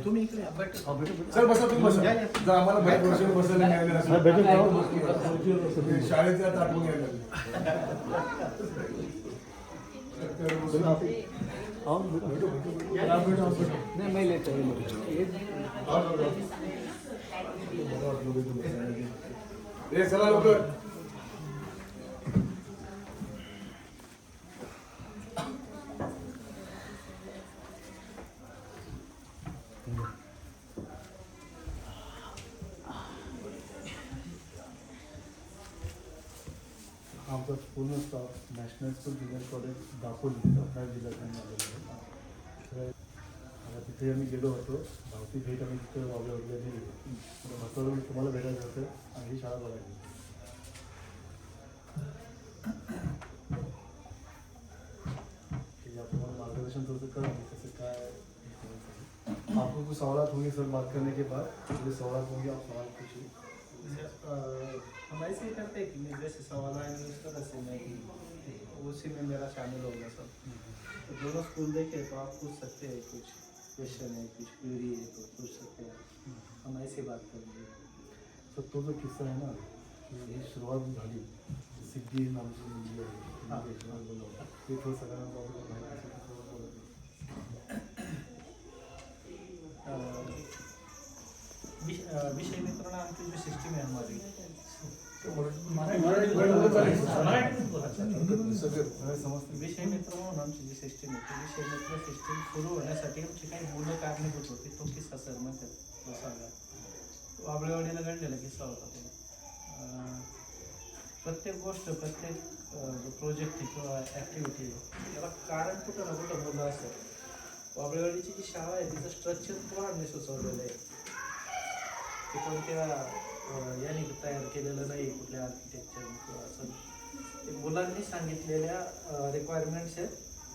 तुम्ही इकडे सर बसा, तुम्ही बसा. जर आम्हाला बरेच वर्ष बसायला मिळाले असेल शाळेच्या आठवण यायला नाही मैले चला लवकर. आमचा पूर्ण staff national school junior college Dapoli Ratnagiri जिल्ह्यात आलेलो आहे. आता तिथे आम्ही गेलो होतो. धावती भेट आम्ही तिथे वावरलेली दिली. महत्त्वाचं तुम्हाला भेटायचं होतं आणि ही शाळा बघायची. तुम्हाला मार्गदर्शन थोडं करा कसं काय. आपको कुछ सवाल होंगे सर बात करने के बाद मुझे सवाल होंगे आप सवाल पूछिए. हम ऐसे ही करते हैं कि जैसे सवाल आए उसका वैसे मैं उसी में मेरा शामिल होगा सब. तो दोनों स्कूल देखे तो आप पूछ सकते हैं कुछ क्वेश्चन है कुछ क्वेरी है तो पूछ सकते हैं. हम ऐसे बात करेंगे. सर तो जो किस्सा आहे ना ही सुरुवात झाली सिद्धी नामची मुलगी आहे ते थोडं सगळ्यांना माहिती असेल तर थोडं बोला. विषय मित्र आमची जो सिस्टम आहे हमारी विषय मित्र म्हणून आमची जी सिस्टीम आहे ती विषय मित्र सिस्टीम सुरू होण्यासाठी आमची काही मुलं कारणीभूत होती. तो किस्सा सर म्हणतात तो सांगा. वाबळेवाडीला घडलेला किस्सा होता तो. प्रत्येक गोष्ट प्रत्येक जो प्रोजेक्ट आहे किंवा ॲक्टिव्हिटी आहे त्याला कारण कुठं ना कुठं मुलं असतात. वाबळेवाडीची जी शाळा आहे तिचं स्ट्रक्चर पोरांनी सुचवलेलं आहे. ते कोणत्या याने तयार केलेलं नाही कुठल्या आर्किटेक्चर किंवा असं. ते मुलांनी सांगितलेल्या रिक्वायरमेंट्स आहेत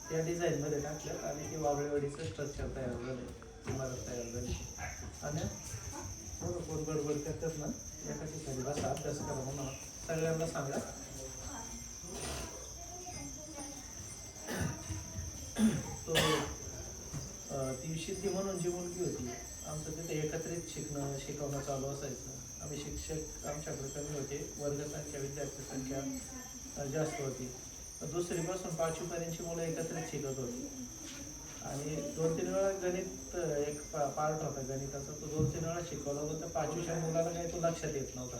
त्या डिझाईनमध्ये टाकल्यात आणि ते वाबळेवाडीचं स्ट्रक्चर तयार झालं इमारत तयार झाली. आणि कोण गडबड करतात ना एका ठिकाणी बसा अभ्यास करा म्हणून सगळ्यांना सांगा. तो ती सिद्धी म्हणून जी मुलगी होती आमचं तिथे एकत्रित शिकवणं चालू असायचं. आम्ही शिक्षक आमच्याकडे कमी होते. वर्गसंख्या विद्यार्थी संख्या जास्त होती. दुसरीपासून पाचवीपर्यंतची मुलं एकत्रित शिकत होती. आणि 2-3 वेळा गणित एक पार्ट होता गणिताचा तो 2-3 वेळा शिकवला होता. 5वीच्या मुलाला काही तो लक्षात येत नव्हता.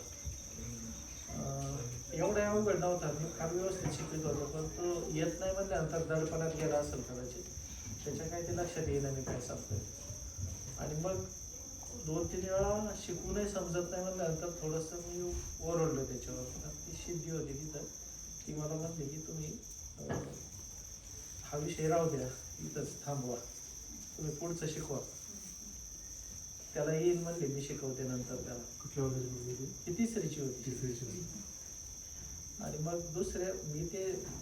एवढा अवघड नव्हता. मी फार व्यवस्थित शिकवित होतो पण तो येत नाही म्हणल्यानंतर दडपणात गेला असेल कदाचित. त्याच्या काही ते लक्षात येईना मी काय सांगतोय. आणि मग 2-3 वेळा शिकवूनही समजत नाही म्हणल्यानंतर थोडंसं मी ओरडलो त्याच्यावर. ती सिद्धी होती तिथं ती मला म्हणली की तुम्ही हा विषय राहू द्या इथंच थांबवा तुम्ही पुढचं शिकवा. त्याला येईल म्हणले मी शिकवते नंतर त्याला. कुठल्या वर्गाची ती तिसरीची होती. आणि मग दुसऱ्या मी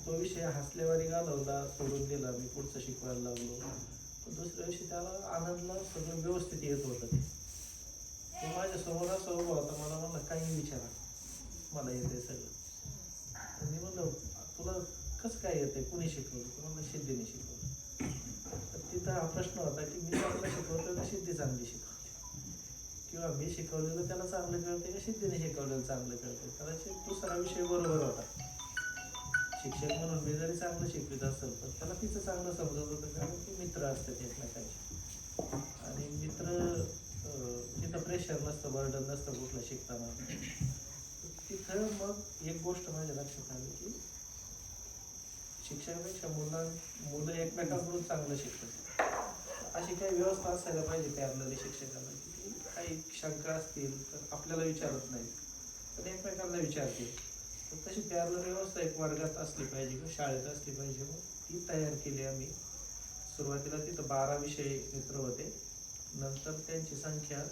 तो विषय हसल्यावारी घालवला सोडून दिला. मी पुढचं शिकवायला लागलो. दुसऱ्या दिवशी त्याला आनंदला सगळं व्यवस्थित येत होतं. तो माझ्या समोर असा उभा होता. मला म्हणलं काही विचारा मला येते सगळं. मी म्हणलं तुला कसं काय येतंय कुणी शिकवलं. तुम्हाला सिद्धीने शिकवलं. तर तिथं हा प्रश्न होता की मी चांगलं शिकवतो का सिद्धी चांगली शिकवते किंवा मी शिकवलेलं त्याला चांगलं कळते का सिद्धीने शिकवलेलं चांगलं कळते. कदाचित दुसरा विषय बरोबर होता. शिक्षक म्हणून मी जरी चांगलं शिकवित असेल तर त्याला तिचं चांगलं समजत होतं कारण की मित्र असतात एकमेकांचे. आणि मित्र तिथं प्रेशर नसतं बर्डन नसतं कुठलं शिकताना. तिथं मग एक गोष्ट माझ्या लक्षात आली की शिक्षकापेक्षा मुलं एकमेकांकडून चांगलं शिकतात. अशी काही व्यवस्था असायला पाहिजे पॅरलली शिक्षकाला की काही शंका असतील तर आपल्याला विचारत नाहीत तर एकमेकांना विचारतील. तर तशी पॅरलल व्यवस्था एक वर्गात असली पाहिजे किंवा शाळेत असली पाहिजे. मग ती तयार केली आम्ही. सुरुवातीला तिथं 12 विषय मित्र होते. नंतर त्यांची संख्या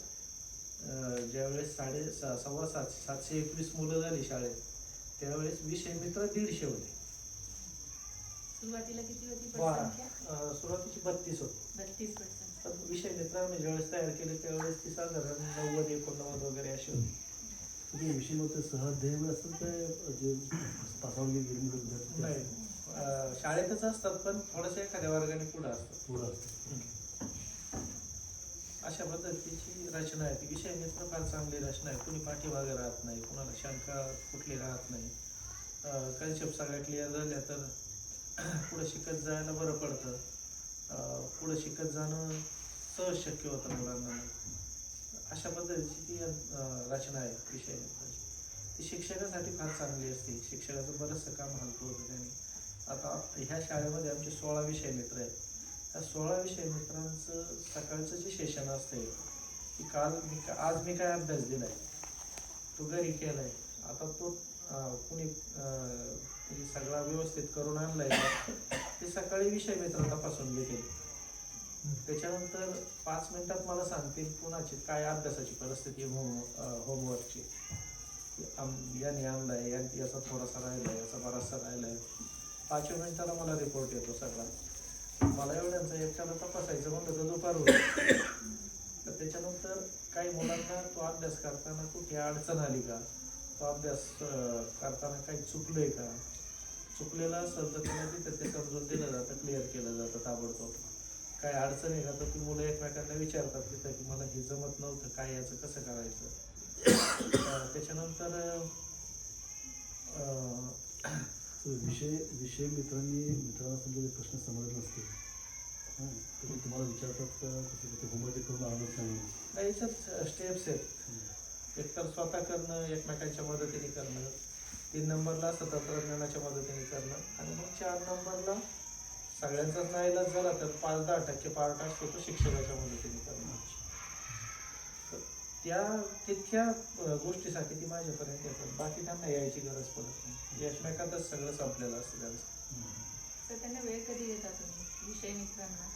ज्यावेळेस 721 मुलं झाली शाळेत त्यावेळेस विषय मित्र 150 होते. सुरुवातीला किती होती? सुरुवातीची 32 होती. 32%. विषय मित्र आम्ही ज्यावेळेस तयार केले त्यावेळेस ती साधारण 90-89 वगैरे अशी होती. तुम्ही विषय मग ते सहअध्याय असतात काय जे तासावर गेले विद्यार्थी नाही शाळेतच असतात पण थोडंसं एखाद्या वर्गाने पुढं असतात. पुढं असतं. अशा पद्धतीची रचना आहे ती. विषय मित्र फार चांगली रचना आहे. कुणी पाठीमागे राहत नाही, कुणाला शंका कुठली राहत नाही. कन्सेप्ट सगळ्या क्लिअर झाल्या तर पुढं शिकत जायला बरं पडतं. पुढं शिकत जाणं सहज शक्य होतं मुलांना. अशा पद्धतीची ती रचना आहे विषय मित्राची. ती शिक्षकासाठी फार चांगली असते. शिक्षकाचं बरंचसं काम हलकं होतं त्याने. आता ह्या शाळेमध्ये आमचे 16 विषय मित्र आहेत. त्या 16 विषय मित्रांचं सकाळचं जे सेशन असते की आज मी काय अभ्यास दिलाय तो घरी केलाय, आता तो कुणी सगळा व्यवस्थित करून आणलाय ते सकाळी विषय मित्र तपासून घेतील. त्याच्यानंतर 5 मिनिटात मला सांगतील कुणाची काय अभ्यासाची परिस्थिती होमवर्कची. याने आणलाय, याचा थोडासा राहिलाय, याचा बराचसा राहिलाय. 5व्या मिनिटाला मला रिपोर्ट येतो सगळा. मला एवढ्यांचा एकट्याला तपासायचं म्हणलं तर दुपार होईल. तर त्याच्यानंतर काही मुलांना तो अभ्यास करताना कुठे अडचण आली का, तो अभ्यास करताना काही चुकलंय का, चुकलेलं असेल तर त्याला तिथं ते समजून दिलं जातं, क्लिअर केलं जातं ताबडतोब. काय अडचण आहे का तर ती मुलं एकमेकांना विचारतात तिथं की मला हे जमत नव्हतं, काय याचं कसं करायचं. त्याच्यानंतर विषय मित्रांना समजा ते प्रश्न समजत नसते तर ते तुम्हाला विचारतात का ते होमवर्क करून आणत नाही? याच्यात स्टेप्स आहेत. एकतर स्वतः करणं, एकमेकांच्या मदतीने करणं. 3 नंबरला असं तंत्रज्ञानाच्या मदतीने करणं. आणि मग 4 नंबरला सगळ्यांचाच नाईलाज झाला तर 5-10% पार्ट असतो तो शिक्षकाच्या मदतीने करणं. त्या तितक्या गोष्टीसाठी ती माझ्यापर्यंत येतात. बाकी त्यांना यायची गरज पडत नाही. एकमेकातच सगळं संपलेलं असतं त्यांचं. तर त्यांना वेळ कधी देता तुम्ही विषय मित्रांना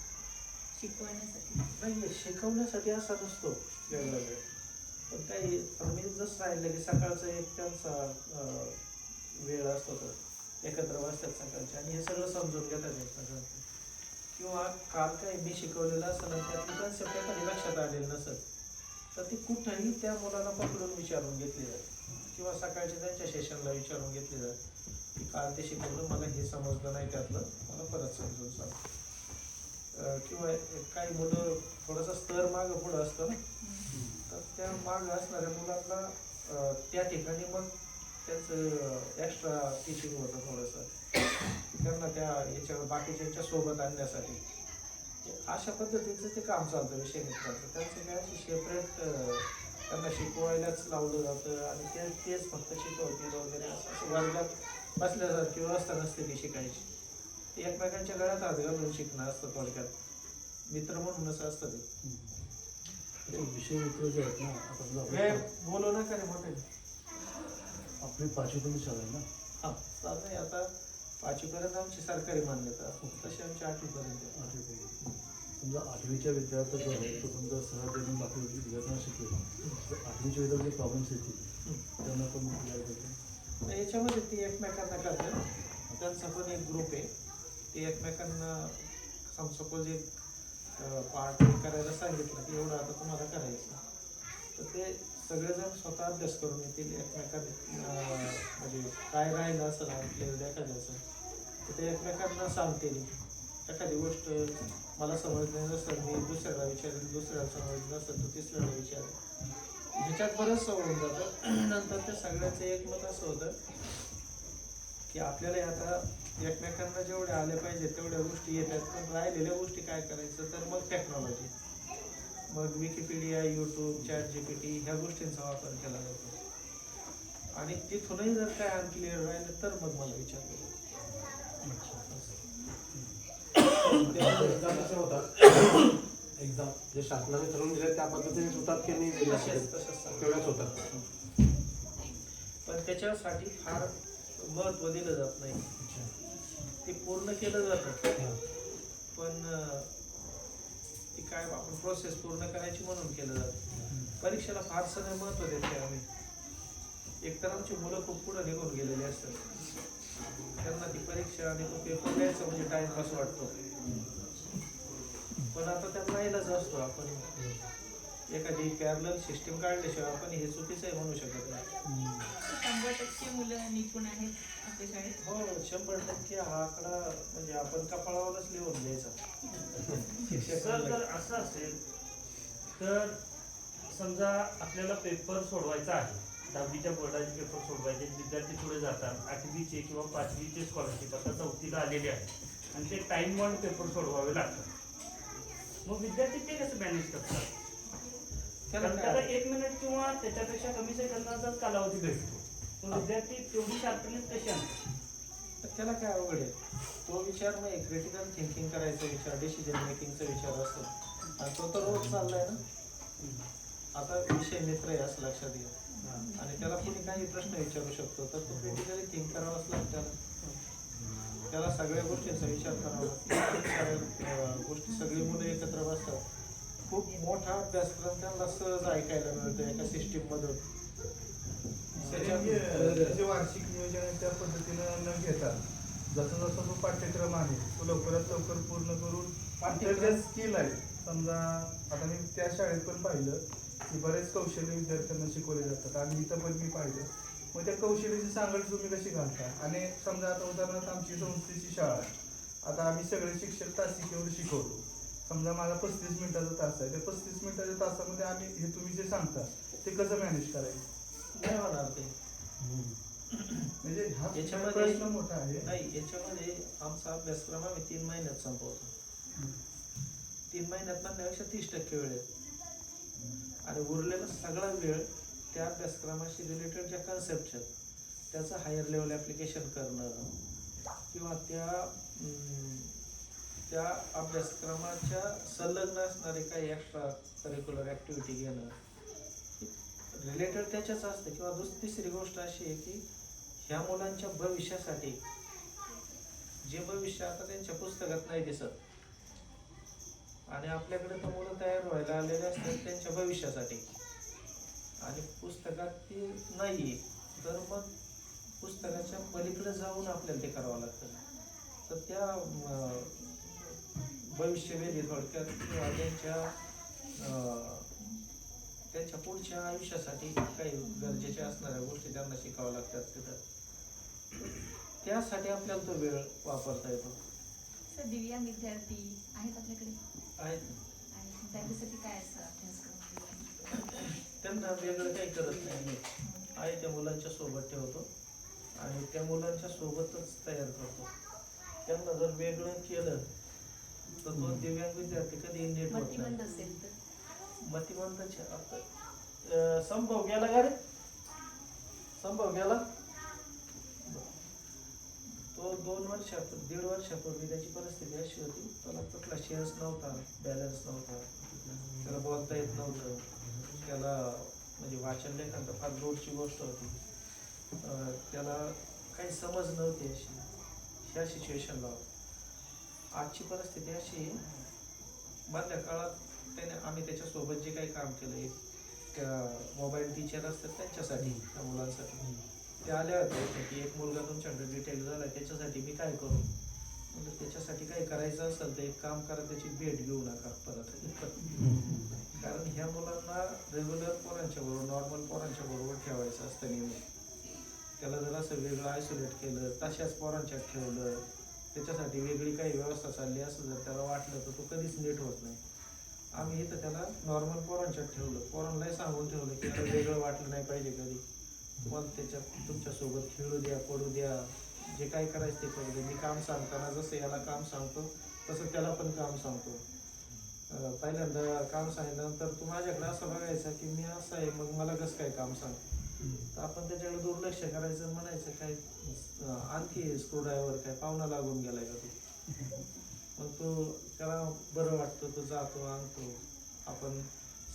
शिकवण्यासाठी? नाही, शिकवण्यासाठी असा नसतो वेगळा वेळ. पण काही मी जसं सांगितलं की सकाळचं एक त्यांचा वेळ असतो तो एकत्र बसतात सकाळचे आणि हे सगळं समजून घेतात एकमेकांचं. किंवा काल काही मी शिकवलेलं असेल आणि त्यातली कन्सेप्ट एखादी लक्षात आलेली नसत तर ती कुठंही त्या मुलाला पकडून विचारून घेतली जाते. किंवा सकाळच्या त्यांच्या सेशनला विचारून घेतली जाते की काल ते शिकवलं, मला हे समजलं नाही त्यातलं, मला परत समजून सांग. किंवा काही मुलं थोडासा स्तर मागं पुढं असतं ना, तर त्या मागं असणाऱ्या मुलांना त्या ठिकाणी मग त्यांचं एक्स्ट्रा टीचिंग होतं थोडंसं, त्यांना त्या याच्यावर बाकीच्यांच्या सोबत आणण्यासाठी. अशा पद्धतीचं ते काम चालतं विषय मित्रांचं. त्यांचं काय अशी सेपरेट त्यांना शिकवायलाच लावलं जातं आणि तेच फक्त शिकवतील वगैरे असं वर्गात बसल्यासारखी व्यवस्था नसते ती शिकायची. ते एकमेकांच्या गळ्यात हात घालून शिकणं असतं थोडक्यात. मित्र म्हणूनच असतं ते. विषय मित्र जे आहेत ना, आता बोलू नका रे मोठे. आपली 5वी शाळा आहे ना? हां, चालतंय. आता 5वीपर्यंत आमची सरकारी मान्यता, तशी आमची 8वीपर्यंत. 8वी. समजा 8वीच्या विद्यार्थी जो आहे तो समजा सहजपणे बाकी विद्यार्थ्यांना शिकवेल, तर 8वीच्या विद्यार्थी जे प्रॉब्लेम्स येतील त्यांना पण क्लिअर करतो. याच्यामध्ये ती एकमेकांना करतात. त्यांचा पण एक ग्रुप आहे, ते एकमेकांना सपोज एक पार्ट करायला सांगितलं की एवढं आता तुम्हाला करायचं, तर ते सगळेजण स्वतः अभ्यास करून येतील. एकमेकांना म्हणजे काय राहिलं असेल आपल्याला एखाद्याचं तर ते एकमेकांना सांगतील. एखादी गोष्ट मला समजली नसेल मी दुसऱ्याला विचारेल, दुसऱ्याला समजली नसेल तर तिसऱ्याला विचारेल. ह्याच्यात बरंचसं होऊन जातं. नंतर त्या सगळ्यांचं एकमत असं होतं की आपल्याला आता एकमेकांना जेवढे आले पाहिजे तेवढ्या गोष्टी येतात, पण राहिलेल्या गोष्टी काय करायचं तर मग टेक्नॉलॉजी, मग विकिपीडिया, यूट्यूब, ChatGPT ह्या गोष्टींचा वापर केला जातो. आणि तिथूनही जर काय अनक्लिअर राहिलं तर मग मला विचारलं जातं. एक्झाम जे शासनाने ठरवून दिले त्या पद्धतीने होतात की नाही तेवढ्याच होतात. पण त्याच्यासाठी फार महत्त्व दिलं जात नाही. ते पूर्ण केलं जातं पण ती काय आपण प्रोसेस पूर्ण करायची म्हणून केलं जातं. परीक्षेला फारसं नाही महत्त्व देत नाही आम्ही. एकतर आमची मुलं खूप पुढे निघून गेलेली असतात, त्यांना ती परीक्षा आणि तो पेपर द्यायचा म्हणजे टाइमपास वाटतो. पण आता त्यांना इलाज असतो, आपण एखादी पॅरलल सिस्टीम काढल्याशिवाय आपण हे चुकीचं आहे म्हणू शकत नाही. 100% मुलं निपुण आहेत आपल्या शाळेत. हो 100% हा आकडा म्हणजे आपण कपाळावरच लिहून द्यायचा. सर जर असं असेल तर समजा आपल्याला पेपर सोडवायचा आहे, 10वीच्या बोर्डाचे पेपर सोडवायचे, विद्यार्थी पुढे जातात, 8वीचे किंवा 5वीचे स्कॉलरशिप आता 4थीला आलेले आहे आणि ते टाइम बॉन्ड पेपर सोडवावे लागतात. मग विद्यार्थी ते कसं मॅनेज करतात? कारण त्याला 1 मिनिट किंवा त्याच्यापेक्षा कमी सेकंदाचाच कालावधी भेटतो. मग विद्यार्थी तेवढी शार्पनेस कशी आणतात? त्याला काय अवघड आहे, तो विचार नाही, क्रिटिकल थिंकिंग करायचा विचार, डिसिजन मेकिंगचा विचार असतो आणि तो तर रोज चाललाय ना. आता विषय मित्र आहे असं लक्षात घ्या आणि त्याला कोणी काही प्रश्न विचारू शकतो तर तो क्रिटिकली थिंक करावाच लागतो. त्याला सगळ्या गोष्टींचा विचार करावा लागतो. गोष्टी सगळी मुलं एकत्र बसतात, खूप मोठा अभ्यासक्रम त्यांना सहज ऐकायला मिळतो एका सिस्टीम मधून. त्याचे वार्षिक नियोजन त्या पद्धतीनं न घेता जसं जसं तो पाठ्यक्रम आहे तो लवकरात लवकर पूर्ण करून पाठ्यक्रम स्किल आहे. समजा आता मी त्या शाळेत पण पाहिलं की बरेच कौशल्य विद्यार्थ्यांना शिकवले जातात आणि इथं पण मी पाहिलं. मग त्या कौशल्याची सांगड तुम्ही कशी घालता? आणि समजा आता उदाहरणार्थ आमची संस्थेची शाळा आहे, आता आम्ही सगळे शिक्षक तासिकेवर शिकवतो. समजा माझा 35 मिनिटाचा तास आहे, त्या 35 मिनिटाच्या तासामध्ये आम्ही हे तुम्ही जे सांगता ते कसं मॅनेज करायचं? नाही होणार ते. म्हणजे हा याच्यामध्ये प्रश्न मोठा आहे. नाही, याच्यामध्ये आमचा अभ्यासक्रम आम्ही 3 महिन्यात संपवतो. 3 महिन्यात म्हणण्यापेक्षा 30% वेळ आहे आणि उरलेला सगळा वेळ त्या अभ्यासक्रमाशी रिलेटेड ज्या कन्सेप्ट आहेत त्याचं हायर लेवल ॲप्लिकेशन करणं किंवा त्या अभ्यासक्रमाच्या संलग्न असणारे काही एक्स्ट्रा करिक्युलर ॲक्टिव्हिटी घेणं रिलेटेड त्याच्याच असतं. किंवा तिसरी गोष्ट अशी आहे की ह्या मुलांच्या भविष्यासाठी जे भविष्य आता त्यांच्या पुस्तकात नाही दिसत आणि आपल्याकडे तर मुलं तयार व्हायला आलेले असतात त्यांच्या भविष्यासाठी आणि पुस्तकात ते नाही, तर मग पुस्तकाच्या पलीकडे जाऊन आपल्याला ते करावं लागतं. तर त्या भविष्यवेधी थोडक्यात किंवा त्यांच्या पुढच्या आयुष्यासाठी काही गरजेच्या असणाऱ्या गोष्टी त्यांना शिकाव्या लागतात तिथं. त्यासाठी आपल्याला तो वेळ वापरता येतो. सर दिव्यांग विद्यार्थी आहेत आपल्याकडे आहेत आणि त्यांच्यासाठी काय असं अभ्यासक्रम? त्यांना वेगळं काही करत नाही मी आहे त्या मुलांच्या सोबत ठेवतो आणि त्या मुलांच्या सोबतच तयार करतो. त्यांना जर वेगळं केलं तर तो दिव्यांग विद्यार्थी कधी नीट होत मतिमंद नाही. असेल तर मतिमंदाच्या संभव गेला का रे? संभव गेला तो 1.5 वर्षापूर्वी त्याची परिस्थिती अशी होती, त्याला कुठला शेअर्स नव्हता, बॅलन्स नव्हता, त्याला बोलता येत नव्हतं, त्याला म्हणजे वाचन लेखन तर फार दूरची गोष्ट होती, त्याला काही समज नव्हती अशी. ह्या सिच्युएशनला आजची परिस्थिती अशी मधल्या काळात आम्ही त्याच्यासोबत जे काही काम केलं त्या मोबाईल टीचर असतात त्यांच्यासाठी, त्या मुलांसाठी ते आल्या होत्या की एक मुलगा तुमच्याकडे डिटेक्ट झाला त्याच्यासाठी मी काय करू. म्हणजे त्याच्यासाठी काही करायचं असेल तर एक काम करा, त्याची भेट घेऊ नका परत. कारण ह्या मुलांना रेग्युलर पोरांच्या बरोबर नॉर्मल पोरांच्या बरोबर ठेवायचं असतं नेहमी. त्याला जर असं वेगळं आयसोलेट केलं, तशाच पोरांच्यात ठेवलं, त्याच्यासाठी वेगळी काही व्यवस्था चालली असं जर त्याला वाटलं तर तो कधीच नीट होत नाही. आम्ही इथं त्याला नॉर्मल पोरांच्यात ठेवलं, पोरांनाही सांगून ठेवलं की त्याला वेगळं वाटलं नाही पाहिजे कधी. मग त्याच्यात तुमच्यासोबत खेळू द्या, पडू द्या, जे काय करायचं ते करू द्या. मी काम सांगताना जसं याला काम सांगतो तसं त्याला पण काम सांगतो. पहिल्यांदा काम सांगितल्यानंतर तू माझ्याकडे असं बघायचं की मी असं आहे, मग मला कसं काय काम सांग. तर आपण त्याच्याकडे दुर्लक्ष करायचं, म्हणायचं काय आणखी स्क्रूड्रायव्हर काय पाहुणा लागून गेलाय का तू. मग तो त्याला बरं वाटतं, तो जातो आणतो. आपण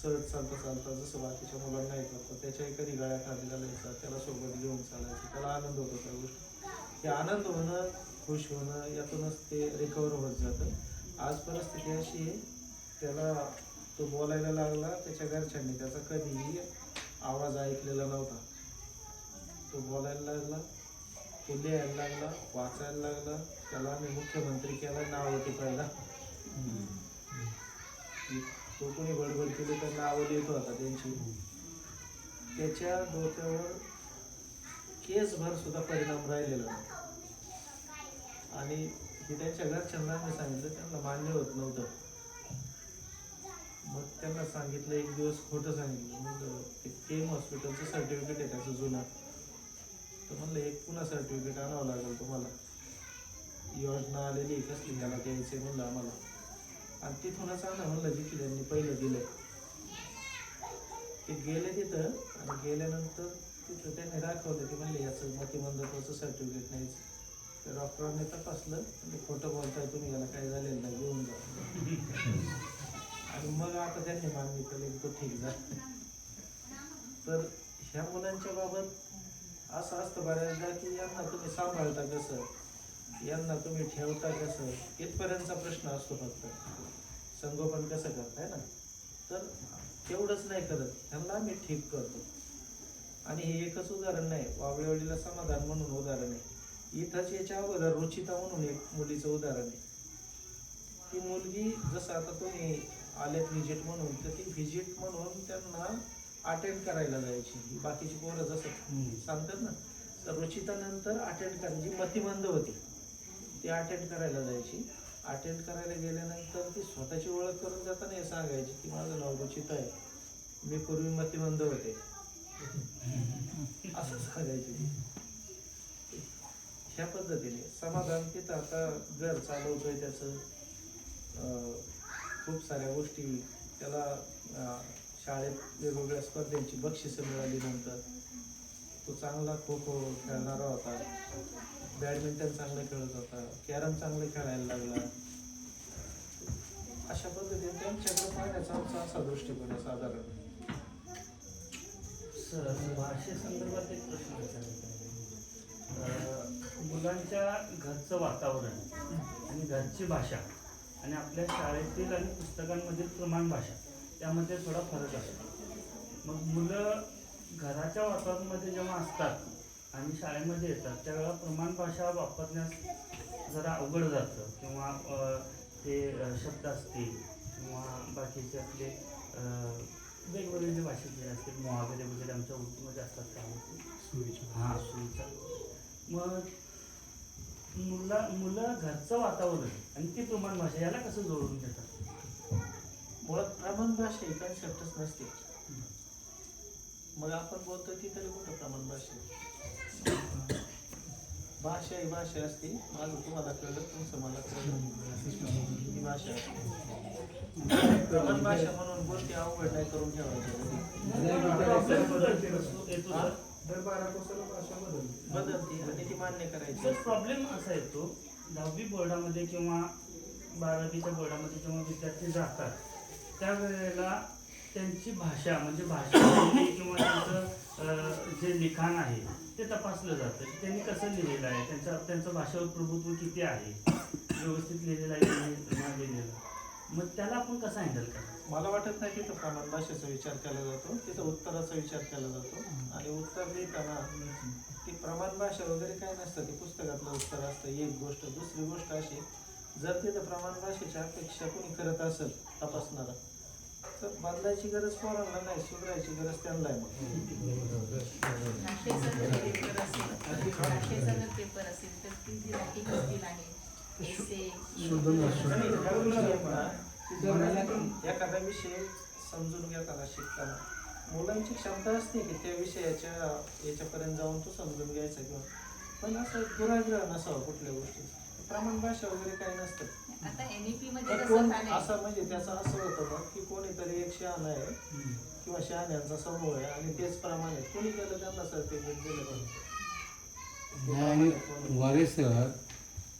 सहज चालता जसं बाकीच्या मुलांना नाही करतो, त्याच्याही कधी गळ्यात हात घालायचा, त्याला सोबत घेऊन चालायचं, त्याला आनंद होतो त्या गोष्टी. हे आनंद होणं, खुश होणं यातूनच ते रिकवर होत जातं. आज परिस्थिती अशी आहे, त्याला तो बोलायला लागला, त्याच्या घरच्यांनी त्याचा कधीही आवाज ऐकलेला नव्हता. तो बोलायला लागला, तो लिहायला लागला, वाचायला लागला, त्याला आम्ही मुख्यमंत्री केला, नाव टिपायला. तो कोणी बडबड केली तर नावं लिहित होता त्यांची. त्याच्या डोक्यावर केसभर सुद्धा परिणाम राहिलेला नाही. आणि हे त्यांच्या घरच्यांना मी सांगितलं, त्यांना मान्य होत नव्हतं. मग त्यांना सांगितलं, एक दिवस खोटं सांगितलं. मग ते केम हॉस्पिटलचं सर्टिफिकेट आहे त्याचं जुनं. तर म्हणलं एक पुन्हा सर्टिफिकेट आणावं लागेल तुम्हाला, योजना आलेली आहे कसली त्याला द्यायचं म्हणलं आम्हाला. आणि तिथूनच आणा म्हणलं जिथे त्यांनी पहिलं दिलं. ते गेले तिथं आणि गेल्यानंतर तिथं त्यांनी दाखवलं की म्हणले याचं मतिमंदत्वाचं सर्टिफिकेट नाहीच. तर डॉक्टरांनी तपासलं म्हणजे खोटं बोलताय तुम्ही, याला काय झालेलं नाही, घेऊन जा. आणि मग आता त्यांनी मान्य केलं की तो ठीक झाला. तर ह्या मुलांच्या बाबत असं असतं बऱ्याचदा की यांना तुम्ही सांभाळता कसं, यांना तुम्ही ठेवता कसं, इथपर्यंतचा प्रश्न असतो फक्त. संगोपन कसं करताय ना, तर तेवढंच नाही करत, त्यांना आम्ही ठीक करतो. आणि हे एकच उदाहरण नाही, वावळेवाडीला समाधान म्हणून उदाहरण आहे. इथंच याच्या अगोदर रुचिता म्हणून एक मुलीचं उदाहरण आहे. ती मुलगी जसं आता तुम्ही आलेत व्हिजिट म्हणून, तर ती व्हिजिट म्हणून त्यांना अटेंड करायला जायची. बाकीची पोरं जसं सांगतात ना, तर रुचिता नंतर अटेंड करायची. मतिमंद होती, ती अटेंड करायला जायची. अटेंड करायला गेल्यानंतर ती स्वतःची ओळख करून जाताना हे सांगायची की माझं नाव रुचिता आहे, मी पूर्वी मतिमंद होते, असं सांगायची ती. ह्या पद्धतीने समाधान तिथं आता घर चालवतोय त्याचं. खूप साऱ्या गोष्टी त्याला शाळेत वेगवेगळ्या स्पर्धेची बक्षिसं मिळाली. नंतर तो चांगला खो खो खेळणारा होता, बॅडमिंटन चांगलं खेळत होता, कॅरम चांगलं खेळायला लागला. अशा पद्धतीने त्यांच्याकडे पाहण्याचा आमचा असा दृष्टिकोन आहे साधारण. सर, भाषेसंदर्भात एक प्रश्न विचारायचा आहे. मुलांच्या घरचं वातावरण आणि घरची भाषा आणि आपल्या शाळेतील आणि पुस्तकांमधील प्रमाण भाषा त्यामध्ये थोडा फरक असतो. मग मुलं घराच्या वातावरणामध्ये जेव्हा असतात आणि शाळेमध्ये येतात त्यावेळेला प्रमाण भाषा वापरण्यास जरा अवघड जातं, किंवा ते शब्द असतील किंवा बाकीचे आपले वेगवेगळे जे भाषेचे असतील मुहावरे वगैरे आमच्या उर्दूमध्ये असतात त्यामध्ये सुविचा. मग मुलं घरचं वातावरण आणि ती प्रमाण भाषा याला कसं जोडून घेतात? मुळात प्रमाण भाषा ही कन्सेप्टच नसते. मग आपण बोलतो ती तरी कुठं प्रमाण भाषा? भाषा ही भाषा असते. माझं तुम्हाला कळलं, तुमचं मला कळलं, ही भाषा असते. प्रमाण भाषा म्हणून गोष्टी अवघड नाही करून ठेवायच्या. दर 12 कोसाला भाषा बदलते आणि ती मान्य करायची. प्रॉब्लेम असा येतो 10वी बोर्डामध्ये किंवा 12वीच्या बोर्डामध्ये जेव्हा विद्यार्थी जातात त्यावेळेला त्यांची भाषा म्हणजे भाषा किंवा त्यांचं जे लिखाण आहे ते तपासलं जातं की त्यांनी कसं लिहिलेलं आहे, त्यांचं भाषेवर प्रभुत्व किती आहे, व्यवस्थित लिहिलेलं आहे की नाही लिहिलेलं. मग त्याला आपण कसं हँडल करायचं? मला वाटत नाही तिथं प्रमाण भाषेचा विचार केला जातो, तिथं उत्तराचा विचार केला जातो. आणि उत्तर देताना ती प्रमाण भाषा वगैरे काय नसतं, ते पुस्तकातलं उत्तर असतं एक गोष्ट. दुसरी गोष्ट अशी, जर तिथं प्रमाण भाषेच्या अपेक्षा कोणी करत असेल तपासणारा, तर बदलायची गरज पोरांना नाही, सुधारायची गरज त्यांना आहे. भाषेचा जर पेपर असेल तर ती जी रायटिंग स्किल आहे, एखादा विषय समजून घेताना शिकताना मुलांची क्षमता असते की त्या विषयाच्या याच्यापर्यंत जाऊन तो समजून घ्यायचा, किंवा पण असं दुराग्रह नसावं कुठल्या गोष्टी. प्रमाण भाषा वगैरे काही नसतं. आता NEP मध्ये कोण कसं झालंय? असं म्हणजे त्याचं असं होतं मग की कोणीतरी एक शहाणा आहे किंवा शहाण्यांचा समूह आहे आणि तेच प्रमाण आहे, कोणी केलं त्यांना सर्टिफिकेट दिलं पाहिजे. आणि वारे सर,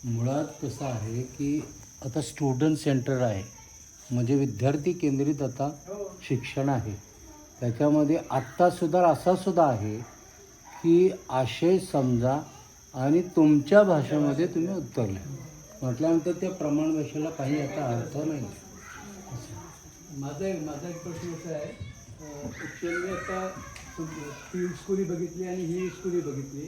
मुळात कसं आहे की आता स्टुडंट सेंटर आहे, म्हणजे विद्यार्थी केंद्रित आता शिक्षण आहे. त्याच्यामध्ये आत्ता सुद्धा असा सुद्धा आहे की आशय समजा आणि तुमच्या भाषेमध्ये तुम्ही उत्तर लिहा म्हटल्यानंतर त्या प्रमाण भाषेला काही आता अर्थ नाही. माझा एक प्रश्न असा आहे, ॲक्च्युअली आता ती स्कूली बघितली आणि ही स्कूली बघितली,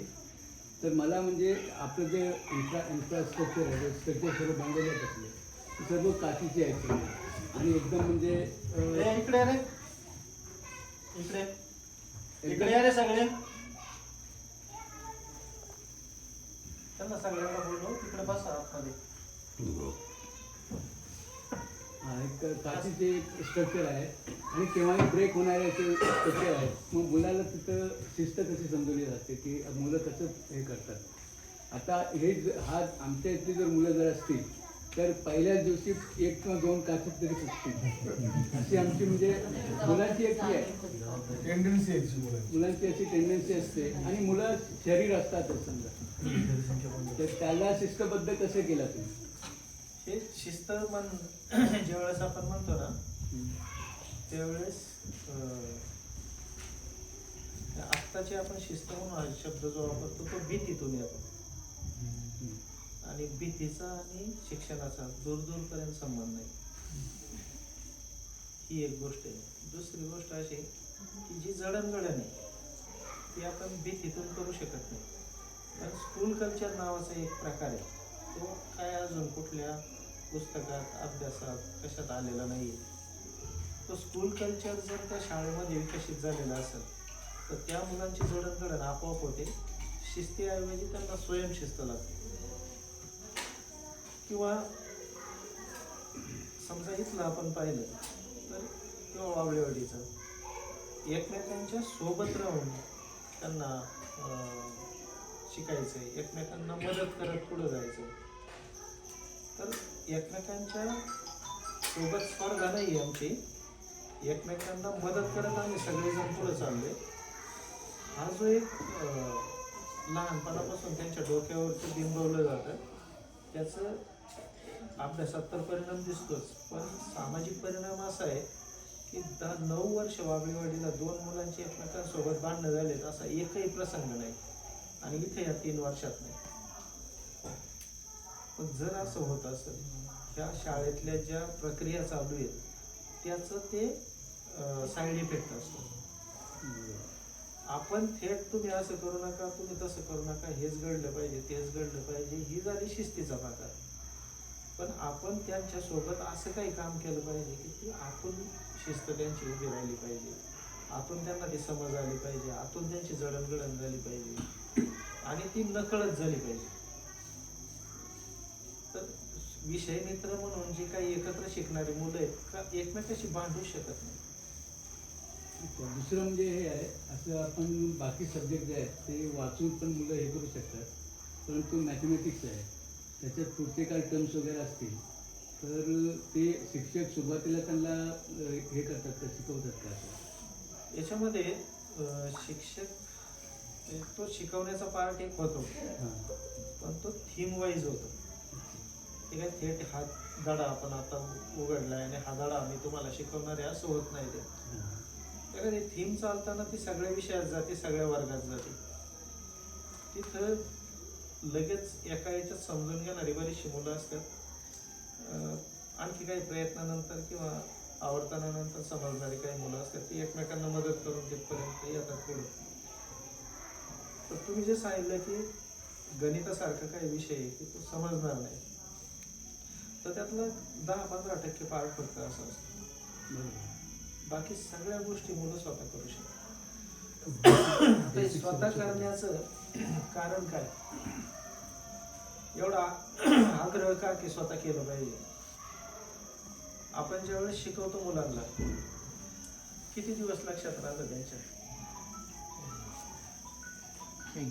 तर मला म्हणजे आपलं जे इन्फ्रास्ट्रक्चर आहे, स्ट्रक्चर सर्व बांधलेलं असले सर्व काचीचे आहेत. आणि एकदम म्हणजे इकडे रे, इकडे या रे सगळे. त्यांना सगळ्यांना बोललो तिकडे बसा आतमध्ये. एक काचीचे स्ट्रक्चर आहे आणि केव्हाही ब्रेक होणारे असे स्ट्रक्चर आहे. मग मुलाला तिथं शिस्त कशी समजवली जाते की मुलं कसं हे करतात. आता हे हा आमच्या इथली जर मुलं जर असतील तर पहिल्याच दिवशी 1 किंवा 2 काचीत तरी फुटतील अशी आमची म्हणजे मुलांची एक आहे टेंडन्सी आहे मुलांची अशी टेंडन्सी असते. आणि मुलं शरीर असतातच समजा, तर त्याला शिस्तबद्ध कसं केलं तुम्ही? हे शिस्त ज्यावेळेस आपण म्हणतो ना त्यावेळेस आत्ताची आपण शिस्त म्हणून हा शब्द जो वापरतो तो भीतीतून येतो. आणि भीतीचा आणि शिक्षणाचा दूरपर्यंत संबंध नाही. ही एक गोष्ट आहे. दुसरी गोष्ट अशी की जी जडणघडण आहे ती आपण भीतीतून करू शकत नाही. पण स्कूल कल्चर नावाचा एक प्रकार आहे, तो काय अजून कुठल्या पुस्तकात अभ्यासात कशात आलेला नाही. तो स्कूल कल्चर जर त्या शाळेमध्ये विकसित झालेला असेल तर त्या मुलांची जडणघडण आपोआप होते. शिस्तीऐवजी त्यांना स्वयंशिस्त लागते. किंवा समजा इथलं आपण पाहिलं तर किंवा वावळेवाडीचं एकमेकांच्या सोबत राहून त्यांना शिकायचं, एकमेकांना मदत करत पुढं जायचं. तर एकमेकांच्या सोबत स्पर्धा नाही आहे आमची, एकमेकांना मदत करत आम्ही सगळेजण पुढं चाललोय. हा जो एक लहानपणापासून त्यांच्या डोक्यावरचं बिंबवलं जातं त्याचं अभ्यासात तर परिणाम दिसतोच, पण सामाजिक परिणाम असा आहे की 9 वर्ष वाबळेवाडीला 2 मुलांची एकमेकांसोबत भांडणं झालेत असा एकही प्रसंग नाही. आणि इथे या 3 वर्षात नाही. पण जर असं होत असेल ह्या शाळेतल्या ज्या प्रक्रिया चालू आहेत त्याचं ते साईड इफेक्ट असतो. आपण थेट तुम्ही असं करू नका, तुम्ही तसं करू नका, हेच घडलं पाहिजे तेच घडलं पाहिजे, ही झाली शिस्तीचा प्रकार. पण आपण त्यांच्या सोबत असं काही काम केलं पाहिजे की ती आतून शिस्त त्यांची उभी राहिली पाहिजे, आतून त्यांना ती समज आली पाहिजे, आतून त्यांची जडणघडण झाली पाहिजे आणि ती नकळत झाली पाहिजे. तर विषय मित्र म्हणून जी काही एकत्र शिकणारी मुलं आहेत का एकमेकाशी भांडू शकत नाही. दुसरं म्हणजे हे आहे, असं आपण बाकी सब्जेक्ट जे आहेत ते वाचून पण मुलं हे करू शकतात, परंतु मॅथमॅटिक्स आहे त्याच्यात पुढचे काही टर्म्स वगैरे असतील तर ते शिक्षक सुरुवातीला त्यांना हे करतात का, शिकवतात का? याच्यामध्ये शिक्षक तो शिकवण्याचा पार्ट एक होतो पण तो थीम वाईज होतो. ठीक आहे, थेट हा धडा आपण आता उघडलाय आणि हा धडा आम्ही तुम्हाला शिकवणार आहे असं होत नाही. ते एखादी थीम चालताना ती सगळ्या विषयात जाते, सगळ्या वर्गात जाते. तिथं लगेच एका याच्यात समजून घेणारी बरीचशी मुलं असतात. आणखी काही प्रयत्नानंतर किंवा आवडतानानंतर समजणारी काही मुलं असतात, ती एकमेकांना मदत करून तिथपर्यंत येतात पुढे. तर तुम्ही जे सांगितलं की गणितासारखा काही विषय आहे की तो समजणार नाही, तर त्यातला 10-15% पार्ट फक्त असं असतं. बाकी सगळ्या गोष्टी मुलं स्वतः करू शकतात. स्वतः करण्याचं कारण काय, एवढा आग्रह का की स्वतः केलं पाहिजे. आपण ज्यावेळेस शिकवतो मुलांना किती दिवस लक्षात राहतं त्यांच्या,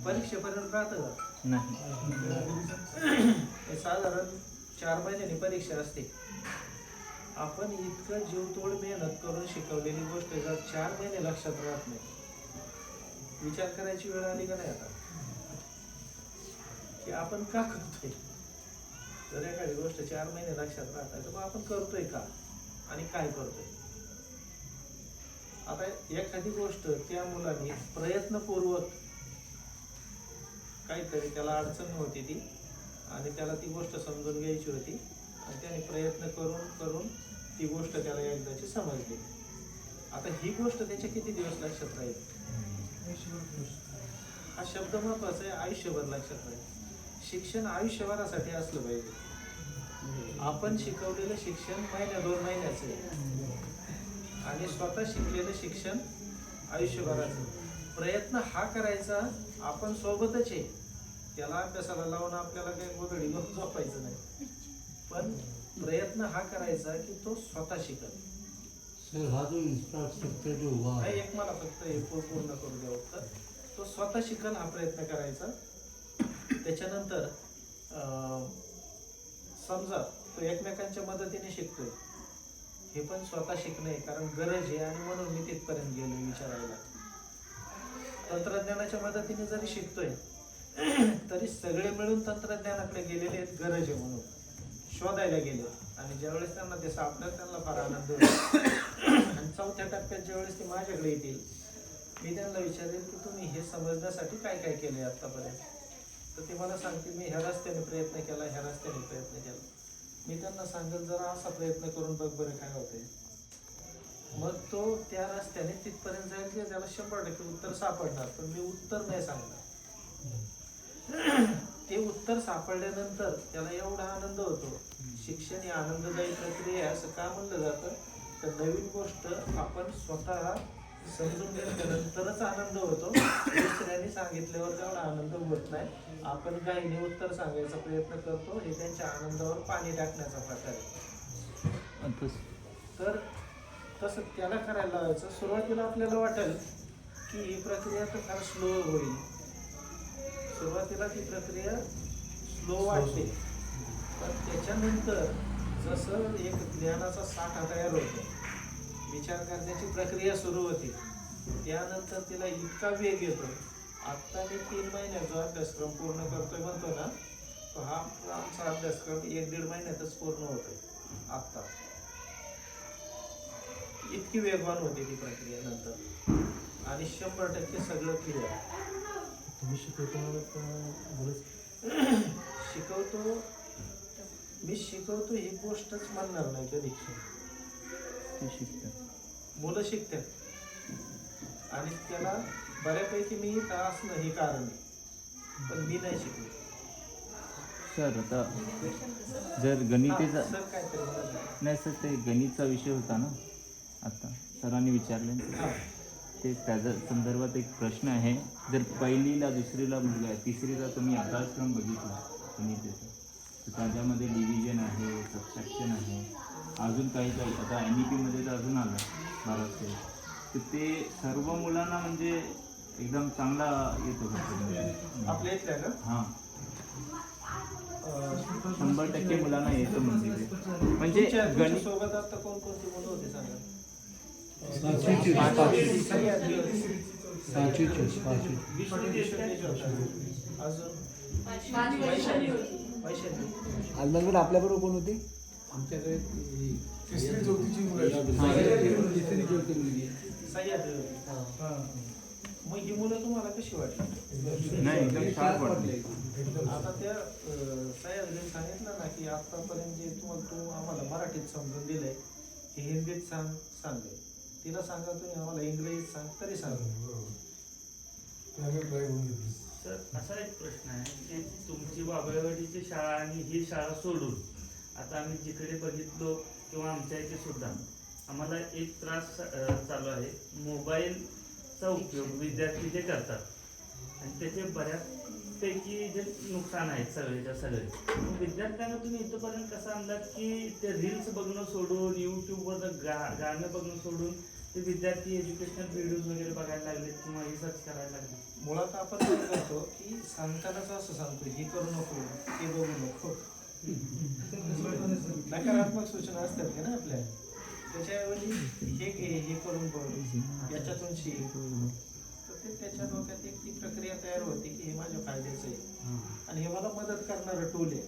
परीक्षेपर्यंत राहतं का नाही. साधारण 4 महिन्यांनी परीक्षा असते. आपण इतकं जीवतोड मेहनत करून शिकवलेली गोष्ट जर 4 महिने लक्षात राहत नाही, विचार करायची वेळ आली का नाही आता की आपण का करतोय. जर एखादी गोष्ट 4 महिने लक्षात राहत तर मग आपण करतोय का आणि काय करतोय. आता एखादी गोष्ट त्या मुलांनी प्रयत्नपूर्वक काहीतरी त्याला अडचण होती ती आणि त्याला ती गोष्ट समजून घ्यायची होती आणि त्याने प्रयत्न करून ती गोष्ट त्याला एकदाची समजली. आता ही गोष्ट त्याच्या किती दिवस लक्षात राहील. हा शब्द महत्वाचा आहे, आयुष्यभर लक्षात राहील. शिक्षण आयुष्यभरासाठी असलं पाहिजे. आपण शिकवलेलं शिक्षण महिन्या 2 महिन्याचं आहे आणि स्वतः शिकलेलं शिक्षण आयुष्यभराचं. प्रयत्न हा करायचा आपण सोबतच आहे, त्याला अभ्यासाला लावून आपल्याला काही गोधडी घेऊन झोपायचं नाही, पण प्रयत्न हा करायचा की तो स्वतः शिकल. सर हा जो इन्फ्रास्ट्रक्चर जो उभा नाही, आहे एक मला फक्त हे पूर्ण करू द्या उत्तर. तो स्वतः शिकल हा प्रयत्न करायचा. त्याच्यानंतर समजा तो एकमेकांच्या मदतीने शिकतोय, हे पण स्वतः शिकणं आहे, कारण गरज आहे आणि म्हणून मी तिथपर्यंत गेलो विचारायला. तंत्रज्ञानाच्या मदतीने जरी शिकतोय तरी सगळे मिळून तंत्रज्ञानाकडे गेलेले आहेत, गरज आहे म्हणून शोधायला गेले. आणि ज्यावेळेस त्यांना ते सापडलं त्यांना फार आनंद होतो. आणि 4थ्या टप्प्यात ज्यावेळेस ते माझ्याकडे येतील, मी त्यांना विचारेल की तुम्ही हे समजण्यासाठी काय काय केलंय आतापर्यंत. तर ते मला सांगतील मी ह्या रस्त्याने प्रयत्न केला, ह्या रस्त्याने प्रयत्न केला. मी त्यांना सांगेल जरा असा प्रयत्न करून बघ बरं काय होतंय. मग तो त्या रस्त्याने तिथपर्यंत जाईल की त्याला 100% उत्तर सापडणार, पण मी उत्तर नाही सांगणार. ते उत्तर सापडल्यानंतर त्याला एवढा आनंद होतो. शिक्षण ही आनंददायी प्रक्रिया आहे असं का म्हणलं जातं, तर नवीन गोष्ट आपण स्वतः समजून घेतल्यानंतरच आनंद होतो. दुसऱ्यांनी सांगितल्यावर तेवढा आनंद होत नाही. आपण गाईने उत्तर सांगायचा प्रयत्न करतो, हे त्यांच्या आनंदावर पाणी टाकण्याचा प्रकार आहे. तर तसं त्याला करायला लावायचं. सुरुवातीला आपल्याला वाटेल की ही प्रक्रिया तर फार स्लो होईल, सुरुवातीला ती प्रक्रिया स्लो वाटते, पण त्याच्यानंतर जसं एक ज्ञानाचा साठा तयार होतो, विचार करण्याची प्रक्रिया सुरू होते, त्यानंतर तिला इतका वेग येतो. आत्ता मी 3 महिन्याचा अभ्यासक्रम पूर्ण करतोय म्हणतो ना, तो हा आमचा अभ्यासक्रम 1-1.5 महिन्यातच पूर्ण होतोय आत्ता. इतकी वेगवान होती ती प्रक्रिया नंतर, आणि 100% सगळं क्लिअर. तुम्ही शिकवताना शिकवतो मी शिकवतो ही गोष्टच म्हणणार नाही कधी. मुलं शिकतात आणि त्याला बऱ्यापैकी मी इथं असणं हे कारण आहे, पण मी नाही शिकलो. सर आता जर गणितेचा सर काहीतरी म्हणाले. नाही सर, ते गणितचा विषय होता ना आता सरांनी विचारले, ते त्याच्या संदर्भात एक प्रश्न आहे. जर 1लीला 2रीला मुलगा आहे, 3रीचा तुम्ही अभ्यासक्रम बघितला गणितेचा, तर त्याच्यामध्ये डिव्हिजन आहे, सबट्रॅक्शन आहे, अजून काही काही आता NEPमध्ये तर अजून आलं बराचसे. तर ते सर्व मुलांना म्हणजे एकदम चांगला येतो आपल्या इथल्या का? हां 100% मुलांना येतं म्हणजे गणित सोबत आता कोणकोणती मुलं होते सांगा. अजून आपल्याबरोबर कोण होते? आमच्याकडे मग ही मुलं तुम्हाला कशी वाटली? नाही एकदम छान वाटले. आता त्या सह्याद्रीने सांगितलं ना की आतापर्यंत जे तू आम्हाला मराठीत समजून दिलंय हे हिंदीत सांगेल, तिला सांगा तुम्ही आम्हाला इंग्रजीत सांग तरी सांगा. सर असा एक प्रश्न आहे की तुमची बाबळेवाडीची शाळा आणि ही शाळा सोडून आता आम्ही जिकडे बघितलो किंवा आमच्या इथे सुद्धा आम्हाला एक त्रास चालू आहे. मोबाईलचा उपयोग विद्यार्थी जे करतात आणि त्याचे बऱ्यापैकी जे नुकसान आहेत सगळेच्या सगळे. विद्यार्थ्यांना तुम्ही इथंपर्यंत कसं आणलात की ते रील्स बघणं सोडून, यूट्यूबवर गाणं बघणं सोडून ते विद्यार्थी एज्युकेशनल व्हिडिओज वगैरे बघायला लागलेत किंवा रिसर्च करायला लागले? मुळात आपण काय करतो की सांगतानाच असं सांगतो हे करू नको, ते बघू नको. नकारात्मक सूचना असतात की ना आपल्या, त्याच्याऐवजी हे करून बघ, याच्यातून शिक. तर ते त्याच्या डोक्यात एक ती प्रक्रिया तयार होती की हे माझ्या फायद्याचं आहे आणि हे मला मदत करणारं टूल आहे.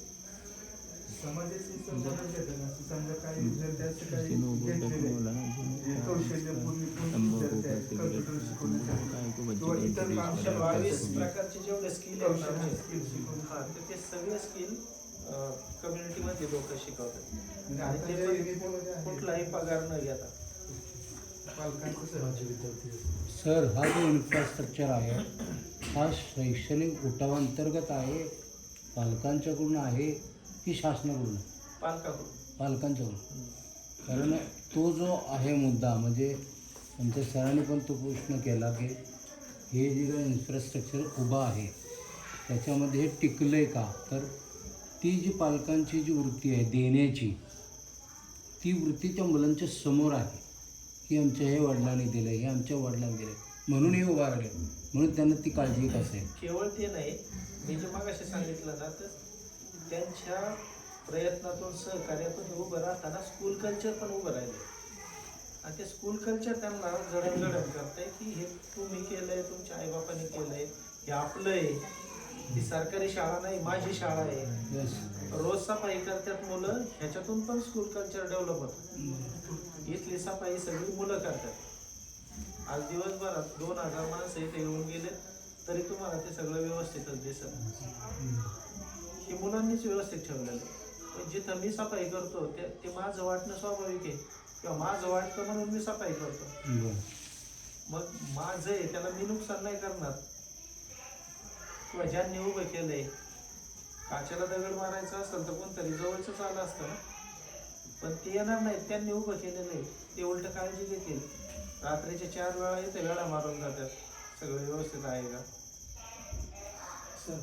समाजाशी संबंध घेताना समजा काही विद्यार्थी काही घेतलेले कौशल्यपूर्ण विद्यार्थी आहेत, कम्प्युटर शिकवण्यासाठी किंवा इतर काम 22 प्रकारचे जेवढे स्किल आहेत स्किल शिकवून तर ते सगळे स्किल कम्युनिटीमध्ये लोक शिकवतात आणि ते पण कुठलाही पगार न घेता. सर हा जो इन्फ्रास्ट्रक्चर आहे हा शैक्षणिक उठावांतर्गत आहे, पालकांच्याकडून आहे की शासनाकडून? पालकांच्याकडून. कारण तो जो आहे मुद्दा म्हणजे आमच्या सरांनी पण तो प्रश्न केला की हे जे काही इन्फ्रास्ट्रक्चर उभं आहे त्याच्यामध्ये हे टिकलं आहे का. तर ती जी पालकांची जी वृत्ती आहे देण्याची, ती वृत्ती त्या मुलांच्या समोर आहे की आमच्या हे वडिलांनी दिलं, हे आमच्या वडिलांनी दिलं म्हणून हे उभा राहिले, म्हणून त्यांना ती काळजी एक असेल. केवळ ते नाही, मी जे मगाशी सांगितलं ना, तर त्यांच्या प्रयत्नातून सहकार्यातून हे उभं राहताना स्कूल कल्चर पण उभं राहिलं. आणि ते स्कूल कल्चर त्यांना जडणघडण करतंय की हे तुम्ही केलंय, तुमच्या आईबापांनी केलंय, हे आपलं आहे, ही सरकारी शाळा नाही, माझी शाळा आहे. रोज सफाई करतात मुलं, ह्याच्यातून पण स्कूल कल्चर डेव्हलप होतं. इथली सफाई सगळी मुलं करतात. आज दिवसभरात 2000 माणसं इथे येऊन गेले तरी तुम्हाला ते सगळं व्यवस्थितच दिसत. हे मुलांनीच व्यवस्थित ठेवलेलं आहे. पण जिथं मी सफाई करतो ते माझं वाटणं स्वाभाविक आहे किंवा माझं वाटतं म्हणून मी सफाई करतो. मग माझं आहे त्याला मी नुकसान नाही करणार. किंवा ज्यांनी उभं केलंय, काचेला दगड मारायचा असेल तर कोणतरी जवळच आलं असतं ना, पण ते येणार नाहीत. त्यांनी उभं केलेलं आहे, ते उलट काळजी घेतील. रात्रीच्या 4 वेळा येते, वेळा मारून जातात, सगळं व्यवस्थित आहे का. सर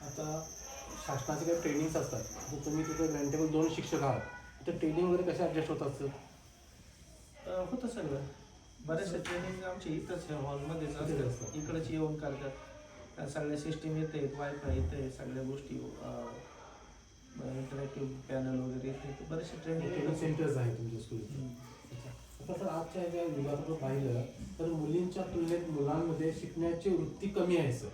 आता शासनाचे काही ट्रेनिंग्स असतात, तर तुम्ही तिथे रेंटेबल 2 शिक्षक आहात, तर ट्रेनिंग वगैरे कसे ॲडजस्ट होतात सर? होतं सगळं. बरेचसे ट्रेनिंग आमची इथंच हॉलमध्येच असतात, इकडंच येऊन करतात. सगळ्या सिस्टीम येते, वायफाय येते, सगळ्या गोष्टी इंटरॅक्टिव्ह पॅनल वगैरे येते, बरेचसे ट्रेनिंग सेंटर्स आहे तुमच्या स्कूलचे. आता सर आजच्या ज्या विभागात पाहिलं तर मुलींच्या तुलनेत मुलांमध्ये शिकण्याची वृत्ती कमी आहे सर.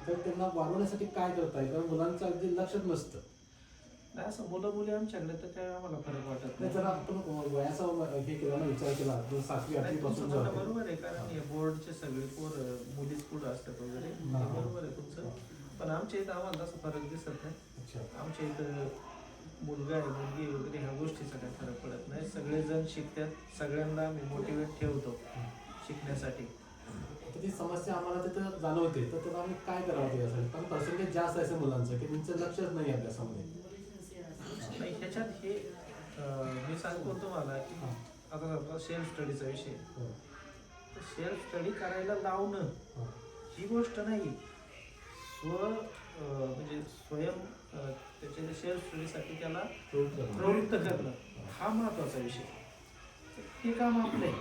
तर त्यांना वाढवण्यासाठी काय करता येईल, कारण मुलांचं अगदी लक्षात नसतं. नाही असं मुलं मुली आमच्याकडे तर काय आम्हाला फरक वाटत नाही. जर आपण वयाचा हे केला ना, विचार केला तर 7वी 8वी पासून तुमचं बरोबर आहे, कारण हे बोर्डचे सगळे पोरं मुलीच पुढं असतात वगैरे, बरोबर आहे तुमचं. पण आमच्या इथं आम्हाला तसा फरक दिसत नाही. आमच्या इथं मुलगा आहे मुलगी वगैरे ह्या गोष्टीचा काही फरक पडत नाही. सगळेजण शिकतात, सगळ्यांना आम्ही मोटिवेट ठेवतो शिकण्यासाठी. तर ती समस्या आम्हाला तिथं जाणवते, तर त्याला आम्ही काय करावं त्यासाठी. पण पर्सेंटेज जास्त आहे मुलांचं की त्यांचं लक्षच नाही अभ्यासामध्ये. नाही ह्याच्यात हे मी सांगतो तुम्हाला की आता सेल्फ स्टडीचा विषय, तर सेल्फ स्टडी करायला लावणं ही गोष्ट नाही, म्हणजे स्वयं त्याच्या सेल्फ स्टडीसाठी त्याला प्रवृत्त करणं हा महत्त्वाचा विषय. तर ते काम आपलं आहे,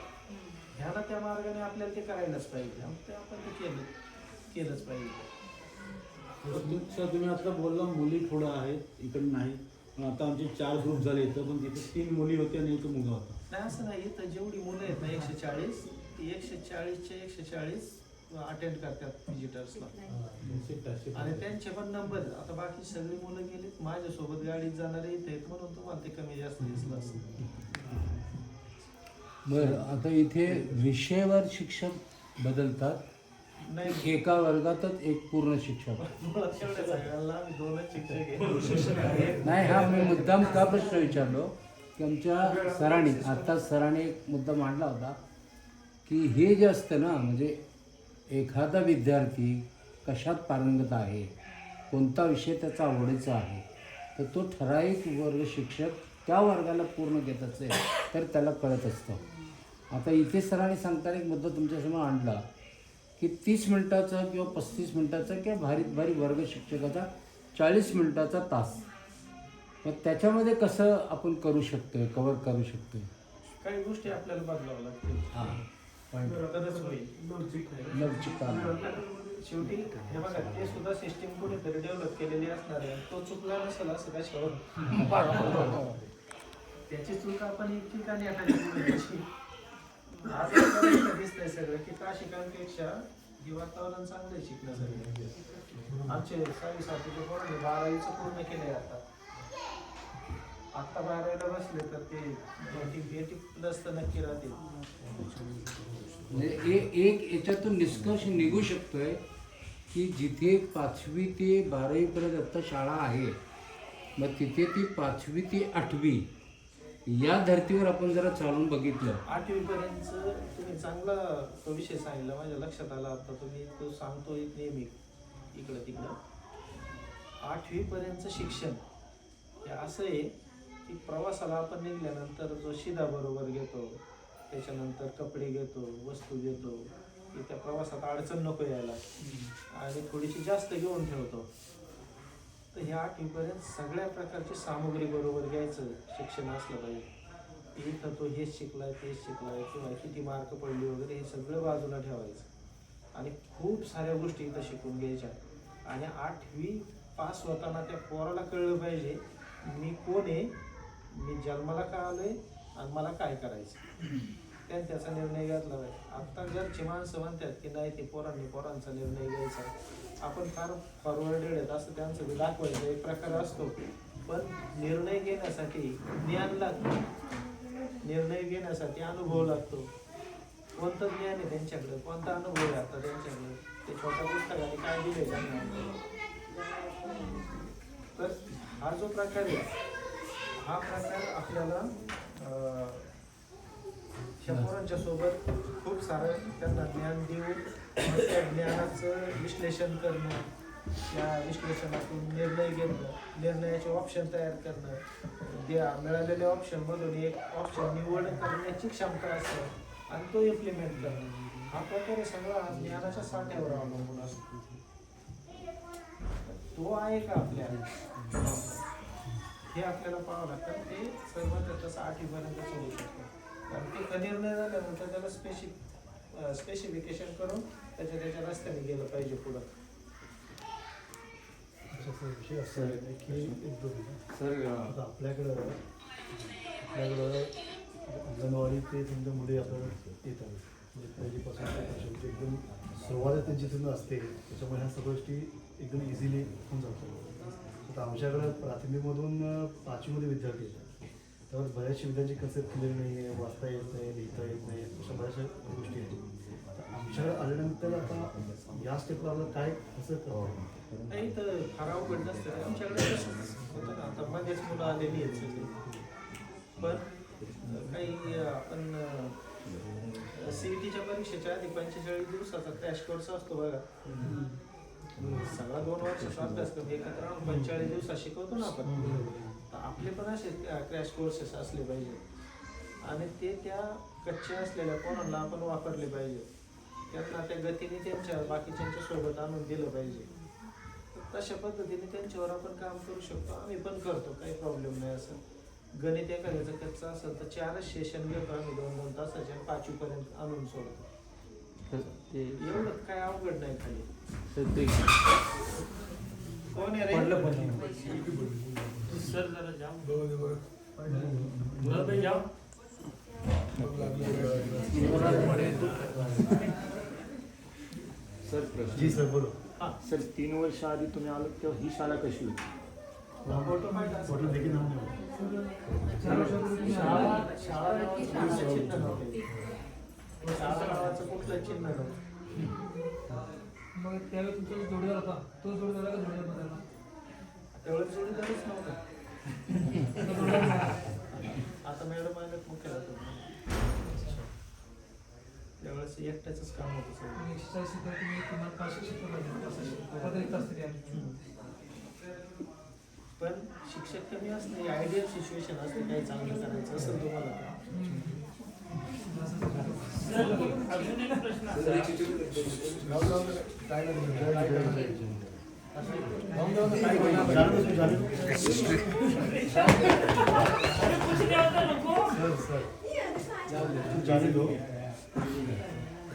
ह्याला त्या मार्गाने आपल्याला ते करायलाच पाहिजे, ते आपण ते केलंच पाहिजे. सर तुम्ही आता बोलला मुली थोडं आहेत, इकडे नाही. पण आता आमचे 4 ग्रुप झाले इथं, पण तिथे 3 मुली होत्या आणि 1 मुलगा होता. नाही असं नाही, इथं जेवढी मुलं आहेत ना 140, ती 140चे 140 अटेंड करतात विजिटर्सला. आणि त्यांचे पण नंबर, आता बाकी सगळी मुलं गेलीत, माझ्यासोबत गाडीत जाणारे इथे आहेत म्हणून तुम्हाला ते कमी जास्त दिसलं असेल. बरं, आता इथे विषयवार शिक्षक बदलतात, नाही एका वर्गातच एक पूर्ण शिक्षक. तेवढ्या सगळ्यांना आम्ही 2च शिक्षक आहेत. नाही, हा मी मुद्दाम का प्रश्न विचारलो की आमच्या सरांनी आत्ताच सरांनी एक मुद्दा मांडला होता की हे जे असतं ना, म्हणजे एखादा विद्यार्थी कशात पारंगत आहे, कोणता विषय त्याचा आवडीचा आहे, तर तो ठराविक वर्ग शिक्षक त्या वर्गाला पूर्ण घेत असेल तर त्याला कळत असतं. आता इथे सरांनी सांगताना एक मुद्दा तुमच्यासमोर आणला की 30 मिनिटाचा किंवा 35 मिनिटाचा किंवा भारी वर्ग शिक्षकाचा 40 मिनिटाचा तास, मग त्याच्यामध्ये कसं आपण करू शकतोय, कव्हर करू शकतोय. काही गोष्टी आपल्याला बदलावं लागतील. तरच होईल. लवचिकता. शेवटी हे बघा, ते सुद्धा सिस्टीम कोणीतरी डेव्हलप केलेली असणार आहे, तो चुकला नसेल असं कशावर. त्याची चूक आपण एक ठिकाणी आठवली. आज आपल्याला दिसतंय सगळं की शिक्षकांपेक्षा हे वातावरण चांगलं आहे शिकण्यासाठी. आमचे 6वी 7वीचे पोरांनी 12वीचं पूर्ण केलंय. आता 12वीला बसले तर ते 80+ तर नक्की राहतील. म्हणजे एक याच्यातून निष्कर्ष निघू शकतोय की जिथे 5वी ते 12वी पर्यंत आता शाळा आहे, मग तिथे ती 5वी ते 8वी या धर्तीवर आपण जरा चालून बघितलं. 8वी पर्यंत तुम्ही चांगला तो विषय सांगितला, माझ्या लक्षात आला. आता तुम्ही तो सांगतोय नेहमी इकडं तिकडं. 8वी पर्यंतचं शिक्षण हे असं आहे की प्रवासाला आपण निघाल्यानंतर जो शिदा बरोबर घेतो, त्याच्यानंतर कपडे घेतो, वस्तू घेतो, की त्या प्रवासात अडचण नको यायला आणि थोडीशी जास्त घेऊन ठेवतो. तर ह्या 8वीपर्यंत सगळ्या प्रकारची सामुग्री बरोबर घ्यायचं शिक्षण असलं पाहिजे. इथं तो हेच शिकलाय, तेच शिकलाय किंवा किती मार्क पडले वगैरे हे सगळं बाजूला ठेवायचं आणि खूप साऱ्या गोष्टी इथं शिकून घ्यायच्या. आणि 8वी पास होताना त्या पोराला कळलं पाहिजे मी कोण आहे, मी जन्माला का आलोय आणि मला काय करायचं. त्याने त्याचा निर्णय घेतला पाहिजे. आत्ता घरची माणसं म्हणतात की नाही ते पोरांचा निर्णय घ्यायचा. आपण फार फॉरवर्डेड आहेत असं त्यांचं बी दाखवायचं एक प्रकार असतो. पण निर्णय घेण्यासाठी ज्ञान लागतं, निर्णय घेण्यासाठी अनुभव लागतो. कोणतं ज्ञान आहे त्यांच्याकडे, कोणता अनुभव आहे आता त्यांच्याकडे, ते छोट्या पुस्तकाने काय दिले त्यांना. तर हा जो प्रकार आहे हा प्रकार आपल्याला पोरांच्या सोबत खूप सारं त्यांना ज्ञान देऊन त्या ज्ञानाचं विश्लेषण करणं, त्या विश्लेषणातून निर्णय घेणं, निर्णयाचे ऑप्शन तयार करणं, त्या मिळालेल्या ऑप्शनमधून एक ऑप्शन निवड करण्याची क्षमता असते आणि तो इम्प्लिमेंट करणं. हा प्रकारे सगळा ज्ञानाच्या साठ्यावर अवलंबून असतो. तो आहे का आपल्या हे आपल्याला पाहावं लागतं. ते सर्व तसं 8वीपर्यंतच होऊ शकतं. कारण ते निर्णय झाल्यानंतर त्याला स्पेसिफिकेशन करून त्याच्या रस्त्याने गेलं पाहिजे पुढं. विषय असा आहे की सर आता आपल्याकडं अंगणवाडी ते तुमच्या मुली आपल्याला येतात, म्हणजे पहिलीपासून ते शेवटी एकदम सुरुवात त्यांची तिथून असते, त्याच्यामुळे ह्या सगळ्या गोष्टी एकदम इझिली होऊन जातात. आता आमच्याकडं प्राथमिकमधून 5वीमध्ये विद्यार्थी येतात, त्यावर बऱ्याचशा विद्यार्थी कन्सेप्ट क्लिअर नाही आहे, वाचता येत नाही, लिहिता येत नाही, अशा बऱ्याचशा गोष्टी आहेत. तर आमच्याकडे आल्यानंतर आता या स्टेपला आपलं काय कसं करावं? नाही तर फार अवघड नसतं. आमच्याकडे होतं ना, आता मध्येच मुलं आलेली आहेत सगळी. पण काही आपण CETच्या परीक्षेच्या आधी 45 दिवसाचा क्रॅश कोर्स असतो बघा. सगळा 2 वर्षाचा अभ्यासक्रम एकत्र आणून 45 दिवसात शिकवतो ना आपण. तर आपले पण असे क्रॅश कोर्सेस असले पाहिजे आणि ते त्या कच्च्या असलेल्या पोरांना आपण वापरले पाहिजे. त्यांना त्या गतीने त्यांच्या बाकीच्यांच्या सोबत आणून दिलं पाहिजे. तशा पद्धतीने त्यांच्यावर आपण काम करू शकतो. आम्ही पण करतो, काही प्रॉब्लेम नाही. असं गणित एखाद्याचं कच्चं असेल तर 4च सेशन घेतो आम्ही 2-2 तासाचे आणि 5वीपर्यंत आणून सोडतो. ते एवढं काय अवघड नाही खाली. तर ते कोण आहे रे? सर जरा जाओ जाओ. सर प्रश्न जी सर बोलो. सर 3 वर्ष आधी तुम्ही आलो तेव्हा ही शाळा कशी होती? फोटो पाहिजे असेल. फोटो देखील नाव नाही. शाळा नावाचं चिन्ह नव्हते. शाळा नावाचं कुठलं चिन्ह नव्हतं. मग त्यावेळी तुमचा जोडीदार होता, तो जोडीदार का जोडीदार बदलला? त्यावेळेस जोडीदारच नव्हता. आता मॅडम आल्यात मुख्याध्यापक. त्यावेळेस एकट्याच काम होतं सगळं. आणि 140 विद्यार्थी तुम्ही किमान 500 शिकवलं पाहिजे, 500 पदवी तास तरी आली. पण शिक्षक कमी असणे आयडियल सिच्युएशन असते काही चांगलं करायचं असेल तुम्हाला तर. सर अजून एक प्रश्न असा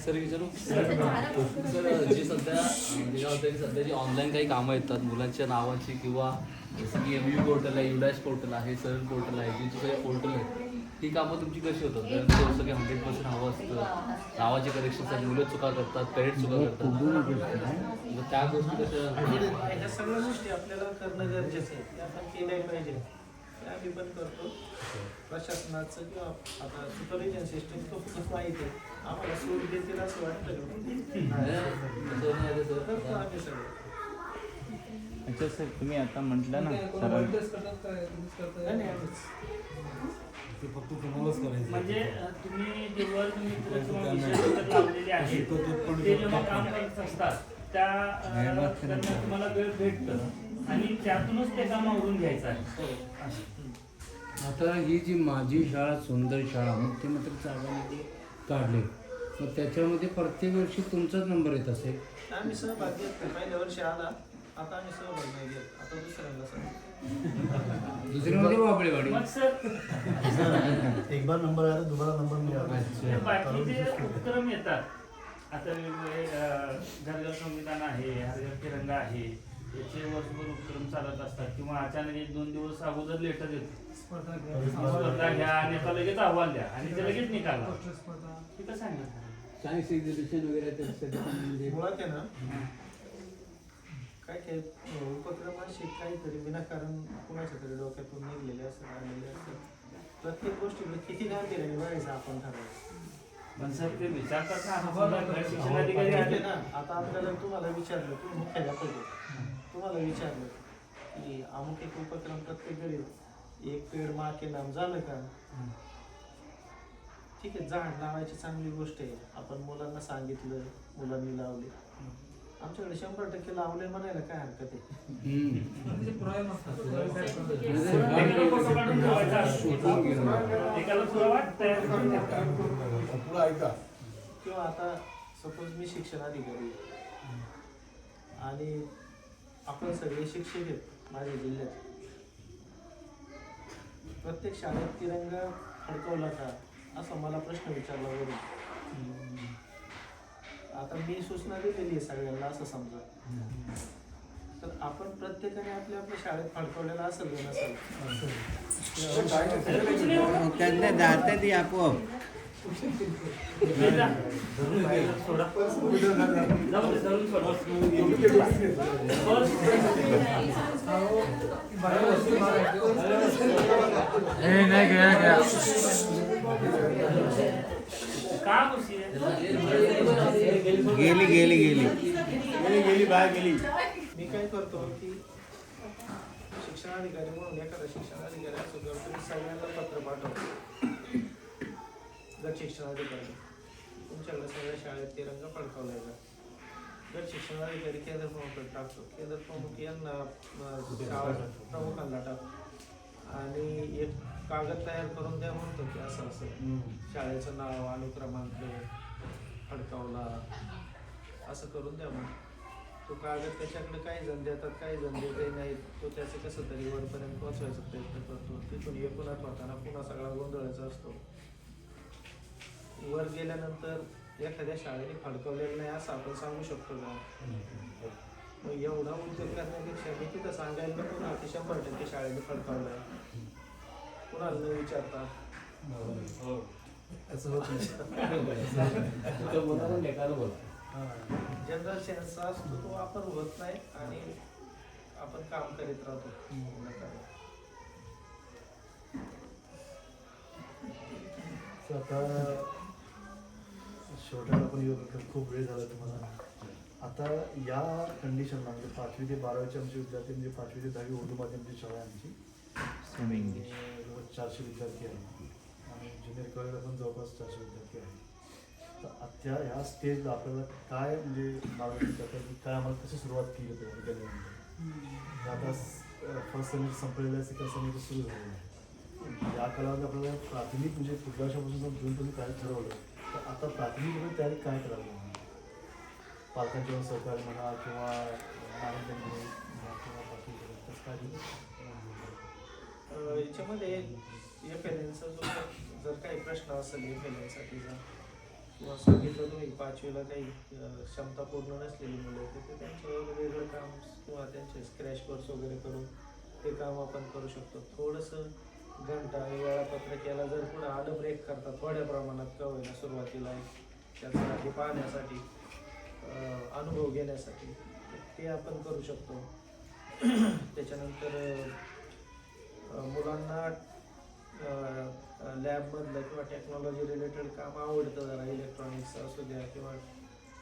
सर विचारू सर जी सध्या जी ऑनलाईन काही कामं येतात मुलांच्या नावाची किंवा जसं की MU पोर्टल आहे, UDASH पोर्टल आहे, सर्व पोर्टल आहे, जी सगळे पोर्टल आहेत ही कामं तुमची कशी होतात? कारण जसं की 100% हवं असतं, नावाचे करेक्शन मुलं चुका करतात, पेरेंट्स चुका करतात, मग त्या गोष्टी कशा? ह्या सगळ्या गोष्टी आपल्याला करणं गरजेचं आहे. ते आपण केल्या पाहिजे. ते आम्ही पण करतो. प्रशासनाचं किंवा आता सुपरविजन सिस्टम खूप माहिती आहे. आम्हाला सूट देतील असं वाटतं करतो आम्ही सगळं. अच्छा सर तुम्ही आता म्हटलं ना कोण सरळ volunteers करतात काय तुम्हीच करताय? नाही आम्हीच. ते फक्त तुम्हालाच करायचं. म्हणजे तुम्ही जे वर्गमित्र किंवा विषय लावलेले आहेत ते जेव्हा काम करत असतात त्या त्यांना तुम्हाला वेळ भेटतं आणि त्यातूनच ते काम आवरून घ्यायचं आहे. आता ही जी माझी शाळा सुंदर शाळा मुख्यमंत्री साहेबांनी काढले, मग त्याच्यामध्ये प्रत्येक वर्षी तुमचाच नंबर येत असेल? आम्ही सहभाग घेत नाही. पहिल्या वर्षी आला, आता आम्ही सहभाग नाही घेत. आता दुसऱ्यांदा सांग. दुसरीमध्ये वाबळेवाडी. मग सर एक बार नंबर आया तो दोबारा नंबर नहीं आता हे बाकीचे उपक्रम येतात आता वेगवेगळे घरघर संविधान आहे, हरघर तिरंगा आहे, याचे वर्षभर उपक्रम चालत असतात किंवा अचानक 1-2 दिवस अगोदर लेटर येतो स्पर्धा घ्या आणि आता लगेच अहवाल द्या आणि ते लगेच निकाल तिथं सांगितलं सायन्स एक्झिबिशन वगैरे त्याच्यासाठी पण म्हणजे मुळात आहे ना, काय काय उपक्रम असे काहीतरी विनाकारण कुणाच्या तरी डोक्यातून निघलेले असतात, आलेले असतात. प्रत्येक गोष्टीकडे किती गांभीर्याने बघायचं आपण ठरवायचं. पण सर ते विचारतात ना, आता शिक्षणाधिकारी ठीक आहे आले ना, आता आपल्याला तुम्हाला विचारलं, तुम्ही मुख्याध्यापक आहे, तुम्हाला विचारलं की अमुक एक उपक्रम प्रत्येक घरी एक पेड माँ के नाम झालं का? ठीक आहे, झाड लावायची चांगली गोष्ट आहे. आपण मुलांना सांगितलं, मुलांनी लावले. आमच्याकडे 100% लावले म्हणायला काय हरकत आहे? त्याचे पुरावे नसतात. एकाला तुला वाटतंय किंवा आता सपोज मी शिक्षणाधिकारी आहे आणि आपण सगळे शिक्षक आहेत माझ्या जिल्ह्यात. प्रत्येक शाळेत तिरंगा फडकवला का असा मला प्रश्न विचारला वरून. आता मी सूचना दिलेली आहे सगळ्यांना असं समजा, तर आपण प्रत्येकाने आपल्या आपल्या शाळेत फडकवलेला असेल का नसेल? त्यांना जाते ती आपोआप. नाही गया का खुशी आहे गेली बाहेर गेली. मी काय करतो की शिक्षणाधिकारी म्हणून एखादा शिक्षणाधिकारी असो तर तुम्ही सगळ्यांना पत्र पाठवतो. गट शिक्षणाधिकारी तुमच्याकडे सगळ्या शाळेत तिरंगा फडकवलाय का? गट शिक्षणाधिकारी केंद्र प्रमुखाकडे टाकतो, केंद्र प्रमुख यांना शाळा प्रमुखांना टाकतो आणि एक कागद तयार करून द्या म्हणतो की असं असं शाळेचं नाव, अनुक्रमांक फडकावला असं करून द्या म्हणतो. तो कागद त्याच्याकडे काही जण देतात, काही जण देतही नाहीत. तो त्याचं कसं तरी वरपर्यंत पोहोचवायचा प्रयत्न करतो. तिथून एकूणात होताना पुन्हा सगळा गोंधळाचा असतो. वर गेल्यानंतर एखाद्या शाळेने फडकवलेलं नाही असं आपण सांगू शकतो का? मग एवढा उद्योग करण्यापेक्षा मी तिथं सांगायला नको ना की 100% शाळेने फडकवलाय, कुणाला न विचारता. असं होत नाही. जनरल सेन्स असतो तो वापर होत नाही आणि आपण काम करीत राहतो. आता शेवटाला आपण येऊ, खूप वेळ झाला तुम्हाला. आता या कंडिशनला म्हणजे 5वी ते 12वीचे आमचे विद्यार्थी, म्हणजे 5वी ते 10वी उर्दू माध्यमाची शाळा आहे आमची. 400 विद्यार्थी आहे आणि ज्युनियर कॉलेजला पण जवळपास 400 विद्यार्थी आहे. तर त्या ह्या स्टेजला आपल्याला काय म्हणजे मार्गदर्शन करतात की काय आम्हाला कशी सुरुवात केली पाहिजे विद्यालयानंतर? आता फर्स्ट सेमिस्टर संपलेलं आहे, सेकंड सेमिस्टर सुरू झालेलं आहे. या कालावधीत आपल्याला प्राथमिक म्हणजे पुढल्या वर्षापासून जर जूनपर्यंत काय ठरवलं तर आता प्राथमिक तयारी काय करावी लागणार? पालकांच्या सहकार्य म्हणा किंवा किंवा बाकी याच्यामध्ये FLNचा जो जर काही प्रश्न असेल FLNसाठीचा किंवा सांगितलं तुम्ही 5वीला काही क्षमता पूर्ण नसलेली मुलं होते तर त्यांच्यावर वेगळं काम किंवा त्यांचे स्क्रॅच कोर्स वगैरे करून ते काम आपण करू शकतो. थोडंसं घंटा आणि वेळापत्रक याला जर पुढे आलं ब्रेक करतात थोड्या प्रमाणात का होईना सुरुवातीला त्याच्यासाठी पाहण्यासाठी अनुभव घेण्यासाठी ते आपण करू शकतो. त्याच्यानंतर मुलांना लॅबमधलं किंवा टेक्नॉलॉजी रिलेटेड काम आवडतं, जरा इलेक्ट्रॉनिक्स असू द्या किंवा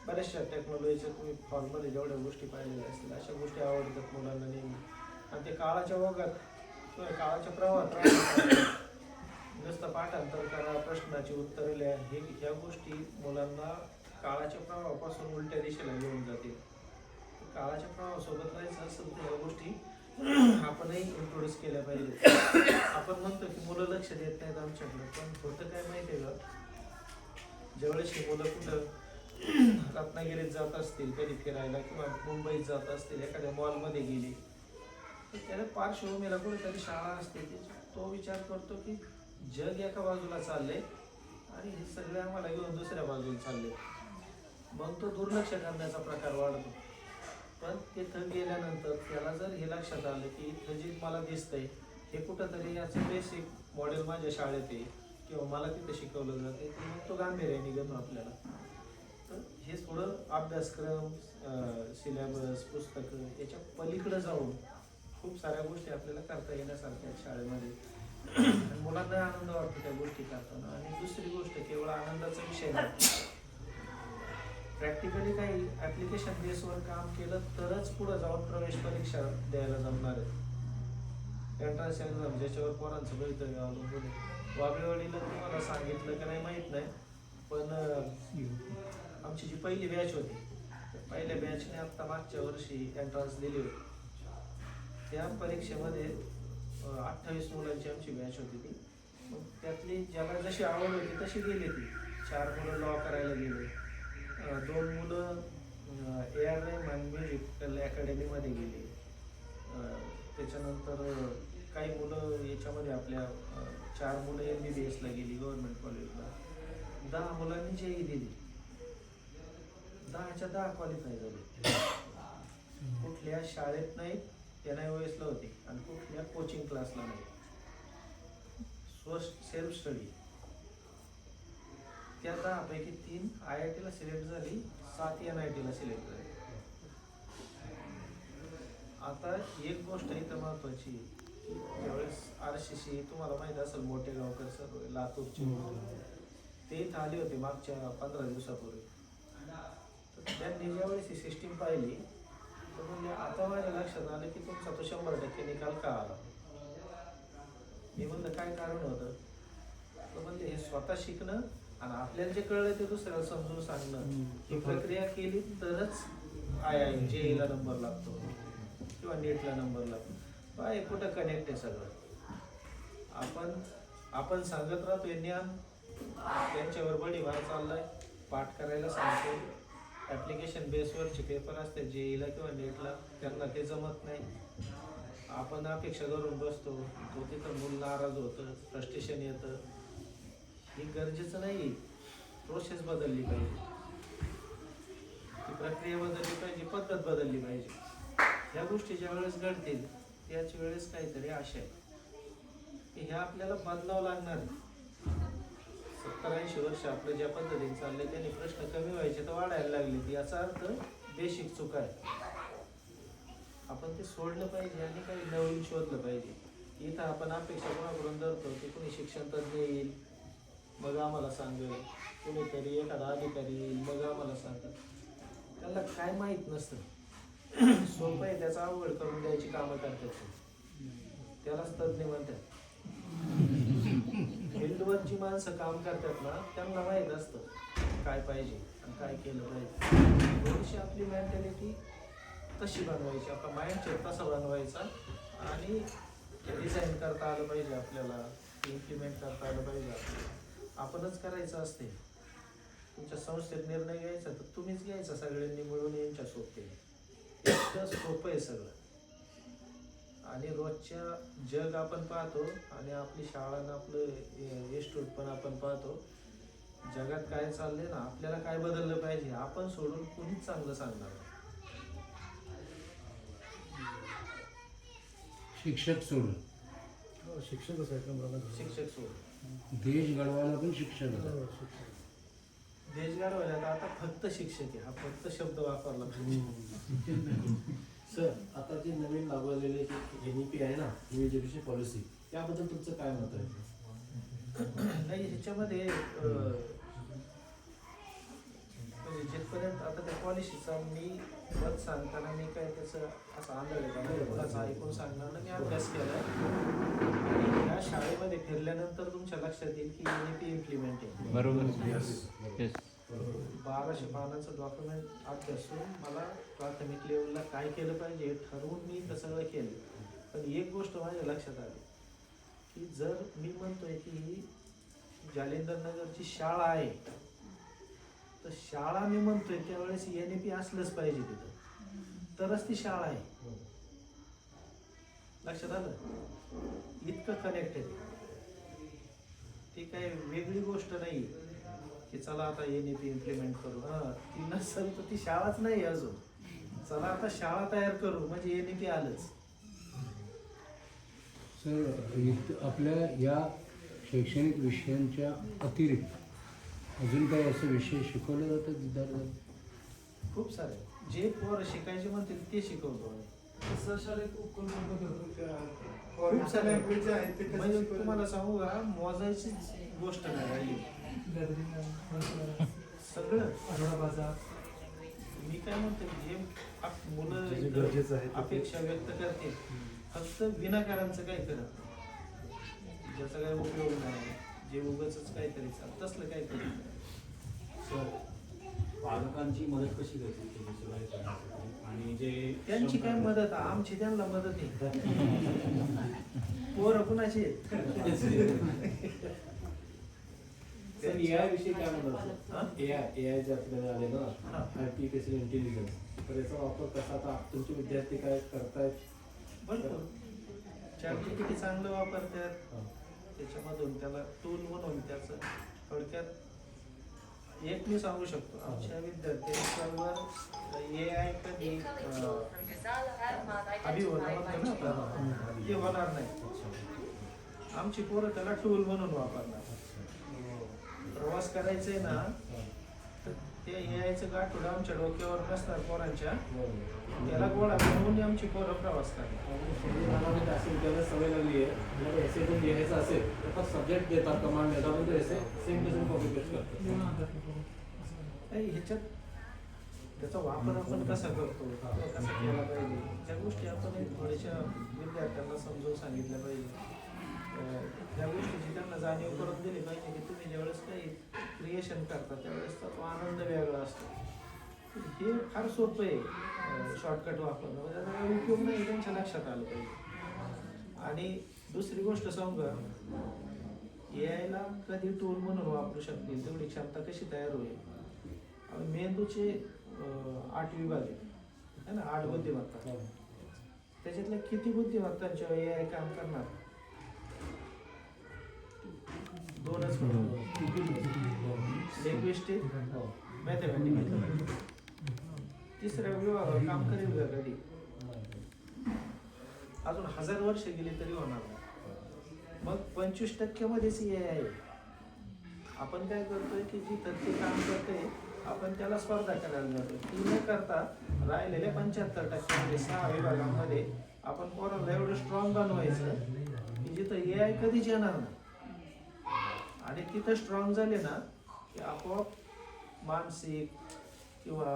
बऱ्याचशा टेक्नॉलॉजीच्या तुम्ही फॉर्ममध्ये जेवढ्या गोष्टी पाहिलेल्या असतील अशा गोष्टी आवडतात मुलांना नेहमी. आणि ते काळाच्या ओघात किंवा काळाच्या प्रवाहात नुसतं पाठांतर करा, प्रश्नाची उत्तरं लिहा, ह्या गोष्टी मुलांना काळाच्या प्रवाहापासून उलट्या दिशेला घेऊन जातील. काळाच्या प्रवाहासोबत राहायचं असेल तर ह्या गोष्टी आपणही इंट्रोड्यूस केल्या पाहिजे. आपण म्हणतो की मुलं लक्ष देत नाहीत आमच्याकडे, पण होतं काय माहिती आहे का, ज्यावेळेस ही मुलं कुठं रत्नागिरीत जात असतील कधी फिरायला किंवा मुंबईत जात असतील, एखाद्या मॉलमध्ये गेली, तर त्याला पार्श्वभूमीला कुठेतरी शाळा असते, तो विचार करतो की जग एका बाजूला चाललंय आणि हे सगळे आम्हाला घेऊन दुसऱ्या बाजूला चालले, मग तो दुर्लक्ष करण्याचा प्रकार वाढतो. पण तिथं गेल्यानंतर त्याला जर हे लक्षात आलं की इथं जे मला दिसतंय हे कुठंतरी याचं बेसिक मॉडेल माझ्या शाळेत आहे किंवा मला तिथं शिकवलं जाते, तर मग तो गांभीर्याने घेतो आपल्याला. तर हे थोडं अभ्यासक्रम, सिलेबस, पुस्तकं याच्या पलीकडे जाऊन खूप साऱ्या गोष्टी आपल्याला करता येण्यासारख्या आहेत शाळेमध्ये. आणि मुलांना आनंद वाटतो त्या गोष्टी करताना. आणि दुसरी गोष्ट, केवळ आनंदाचा विषय नाही, प्रॅक्टिकली काही ॲप्लिकेशन बेसवर काम केलं तरच पुढे जाऊन प्रवेश परीक्षा द्यायला जमणार आहे. एंट्रन्स एक्झाम ज्याच्यावर पोरांचं भवितव्य अवलंबून आहे. वाबळेवाडीला तुम्हाला सांगितलं का नाही माहीत नाही, पण आमची जी पहिली बॅच होती, त्या पहिल्या बॅचने आत्ता मागच्या वर्षी एंट्रन्स दिली होती. त्या परीक्षेमध्ये 28 मुलांची आमची बॅच होती ती. मग त्यातली ज्याला जशी आवड होती तशी गेली ती. 4 मुलं लॉ करायला गेले, 2 मुलं AR म्युझिकल अकॅडमीमध्ये गेली, त्याच्यानंतर काही मुलं याच्यामध्ये आपल्या 4 मुलं MBBSला गेली गव्हर्नमेंट कॉलेजला. 10 मुलांनी JEE दिली, 10च्या 10 क्वालिफाय झाले. कुठल्या शाळेत नाही, NIOSला होती, आणि कुठल्या कोचिंग क्लासला नाही, सेल्फ स्टडी. त्या 10पैकी 3 IITला सिलेक्ट झाली, 7 NITला सिलेक्ट झाली. आता एक गोष्ट इथं महत्वाची, की ज्यावेळेस RCC तुम्हाला माहिती असेल, मोठे गावकर सर लातूरचे, ते इथं आले होते मागच्या 15 दिवसापूर्वी. तर त्यांनी ज्यावेळेस ही सिस्टीम पाहिली तर म्हणजे आता माझ्या लक्षात आलं की तुमचा तो 100% निकाल का आला. मी म्हणलं काय कारण होतं, तर म्हणजे हे स्वतः शिकणं आणि आपल्याला जे कळलं ते दुसऱ्याला समजून सांगणं, ही प्रक्रिया केली तरच JEEला नंबर लागतो किंवा नीटला नंबर लागतो. काय कुठं कनेक्ट आहे सगळं. आपण सांगत राहतोय ज्ञान, त्यांच्यावर बडीवार चाललाय, पाठ करायला सांगतो, ॲप्लिकेशन बेसवरचे पेपर असतात JEEला किंवा नीटला, त्यांना ते जमत नाही. आपण अपेक्षा करून बसतो, तो तिथं मूल नाराज होतं, फ्रस्ट्रेशन येतं. हे गरजेचं नाही. प्रोसेस बदलली पाहिजे, ती प्रक्रिया बदलली पाहिजे, पद्धत बदलली पाहिजे. ह्या गोष्टी ज्या वेळेस घडतील त्याच वेळेस काहीतरी आशा आहे की ह्या आपल्याला बदलावं लागणार आहे. 70-80 वर्ष आपलं ज्या पद्धतीने चाललंय त्याने प्रश्न कमी व्हायचे तर वाढायला लागले, याचा अर्थ बेसिक चुका आहे. आपण ते सोडलं पाहिजे आणि काही नवीन शोधलं पाहिजे. इथं आपण अपेक्षा कोणाकडून धरतो की कोणी शिक्षण तज्ज्ञ येईल मग आम्हाला सांगेल, कुणीतरी एखादा अधिकारी येईल मग आम्हाला सांगेल. त्याला काय माहीत नसतं. सोपं आहे त्याचा अवघड करून द्यायची कामं करतात, त्यालाच तज्ज्ञ म्हणतात. फील्डवर जी माणसं काम करतात ना त्यांना माहीत असतं काय पाहिजे आणि काय केलं पाहिजे. थोडीशी आपली मेंटॅलिटी तशी बनवायची, आपला माइंडसेट तसा बनवायचा आणि डिझाईन करता आलं पाहिजे आपल्याला, इम्प्लिमेंट करता आलं पाहिजे आपल्याला. आपणच करायचं असते. तुमच्या संस्थेत निर्णय घ्यायचा तर तुम्हीच घ्यायचा, सगळ्यांनी मिळून यांच्या सोबतीने. इतकं सोपं आहे सगळं. आणि रोजच्या जग आपण पाहतो आणि आपली शाळा आणि आपलं इन्स्टिट्यूट पण आपण पाहतो. जगात काय चाललंय ना, आपल्याला काय बदललं पाहिजे आपण सोडून कोणीच चांगलं सांगणार नाही. शिक्षक सोडून, शिक्षकच आहे का? शिक्षक सोडून देश घडवायला पण शिक्षक होता. देश घडवायला तर आता फक्त शिक्षक आहे, हा फक्त शब्द वापरला. सर, आता जे नवीन लागू झालेले NEP आहे ना, न्यू एज्युकेशन पॉलिसी, त्याबद्दल तुमचं काय मत आहे? नाही, ह्याच्यामध्ये म्हणजे जिथपर्यंत आता त्या पॉलिसीचा मी मत सांगताना मी काय त्याचं असं अंदाज ऐकून सांगणार ना, मी अभ्यास केला आणि ह्या शाळेमध्ये फिरल्यानंतर तुमच्या लक्षात येईल की NEP इम्प्लिमेंट आहे. बरोबर. 1200 पानाचं डॉक्युमेंट अभ्यासून मला प्राथमिक लेवलला काय केलं पाहिजे हे ठरवून मी तसं सगळं केलं. पण एक गोष्ट माझ्या लक्षात आली की जर मी म्हणतोय की ही जालिंदर नगरची शाळा आहे, तर शाळा मी म्हणतोय त्यावेळेस NAP असलंच पाहिजे तिथं, तरच ती शाळा आहे. लक्षात आलं? इतकं कनेक्टेड. ती काही वेगळी गोष्ट नाही की चला आता NAP इम्प्लिमेंट करू. ती नसेल तर ती शाळाच नाही अजून. चला आता शाळा तयार करू म्हणजे NAP आलंच. सर, आपल्या या शैक्षणिक विषयांच्या अतिरिक्त अजून काही असे विषय शिकवले जातात विद्यार्थ्यांना? खूप सारे जे पोरं शिकायचे म्हणतील ते शिकवतो आम्ही. शाळेत खूप सारे म्हणजे तुम्हाला सांगू का, मोजायची गोष्ट नाही राहिली. सगळं मी काय म्हणतो, जे मुलं गरजेचं आहे अपेक्षा व्यक्त करते, फक्त विनाकारांचं काही करत नाही, ज्याचा काही उपयोग नाही, जे उगाचच काहीतरी चालतं तसलं काही करत नाही. सर, पालकांची मदत कशी करते तुम्ही सगळे करण्यासाठी? आणि जे त्यांची काय मदत, आमची त्यांना मदत आहे. पोरं कुणाची सर, AI विषयी काय म्हणतात? AI जे आपल्याला आले ना, आर्टिफिशियल इंटेलिजन्स, तर याचा वापर कसा आता तुमचे विद्यार्थी काय करतायत? भरपूर ChatGPT चांगलं वापरतात. त्याच्यामधून त्याला टूल म्हणून त्याचं थोडक्यात एक मी सांगू शकतो, आमच्या विद्यार्थ्यांवर AI कधी हवी होणार ते होणार नाही. आमची पोरं त्याला टूल म्हणून वापरणार. प्रवास करायचंय ना, तर ते AIचं गाठोडं आमच्या डोक्यावर नसणार पोरांच्या, त्याला गोळा बनवून आमची पोरं प्रवास करणार. असेल त्याला सवय लागली आहे, एसे पण लिहायचं असेल तर फक्त सब्जेक्ट देतात, कमांड देतात, पण तो एसे same to same copy paste करतात. ह्याच्यात त्याचा वापर आपण कसा करतो, कसा केला पाहिजे, त्या गोष्टी आपण थोड्याशा विद्यार्थ्यांना समजून सांगितल्या पाहिजे. त्या गोष्टीची त्यांना जाणीव करून दिली पाहिजे की तुम्ही ज्यावेळेस काही क्रिएशन करता त्यावेळेस तो आनंद वेगळा असतो. हे फार सोपं आहे शॉर्टकट वापरणं, म्हणजे त्याचा काही उपयोग नाही त्यांच्या लक्षात आलं पाहिजे. आणि दुसरी गोष्ट सांगू का, AIला कधी टूल म्हणून वापरू शकतील तेवढी क्षमता कशी तयार होईल. मेंदूचे 8 विभाग आहे ना, 8 बुद्धिमत्ता, त्याच्यातल्या किती बुद्धिमत्तांच्या AI काम करणार? 2च. Linguistic, mathematics. तिसऱ्या विभागावर काम करेल का कधी? अजून 1000 वर्ष गेली तरी होणार नाही. मग 25% मध्येच AI आहे. आपण काय करतोय की जी ते काम करते आपण त्याला स्पर्धा करायला जातो. ती न करता राहिलेल्या 75% 6 विभागांमध्ये आपण पोरांना एवढं स्ट्रॉंग बनवायचं की जिथं AI कधीच येणार नाही. आणि तिथं स्ट्रॉंग झाले ना की आपोआप मानसिक किंवा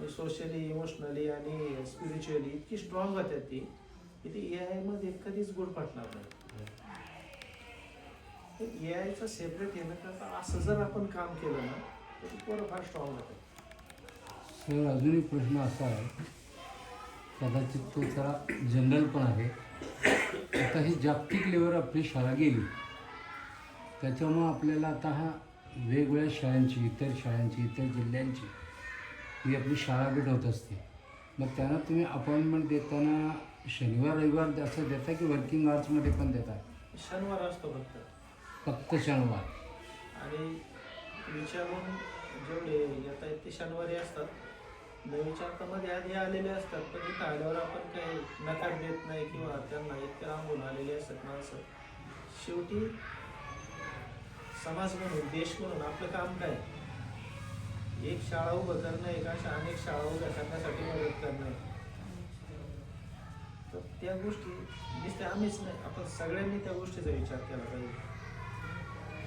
सोशली इमोशनली आणि स्पिरिच्युअली इतकी स्ट्रॉंग होतात ती की ती AI मध्ये कधीच गुड पडणार नाही. AIचं सेपरेट येणं करता असं जर आपण काम केलं ना तर पोरं फार स्ट्रॉंग होतात. सर, अजून एक प्रश्न असा आहे, कदाचित तो जरा जनरल पण आहे. आता ही जागतिक लेवलवर आपली शाळा गेली, त्याच्यामुळं आपल्याला आता हा वेगवेगळ्या शाळांची, इतर जिल्ह्यांची ही आपली शाळा भेट होत असते. मग त्यांना तुम्ही अपॉइंटमेंट देताना शनिवार रविवार असं देता की वर्किंग आवर्समध्ये पण देता? शनिवार असतो फक्त शनिवार. आणि विचारून जेवढे येत आहेत ते शनिवारी असतात. न विचारता मध्ये आधी आलेले असतात, पण इथं आल्यावर आपण काही नकार देत नाही किंवा त्यांना इतके लांबून आलेले असतात माणसं. शेवटी समाज म्हणून, देश म्हणून आपलं काम काय? एक शाळा उभं करणं, एक अशा अनेक शाळा उभ्या करण्यासाठी मदत करणं. तर त्या गोष्टी नुसते आम्हीच नाही, आपण सगळ्यांनी त्या गोष्टीचा विचार केला पाहिजे.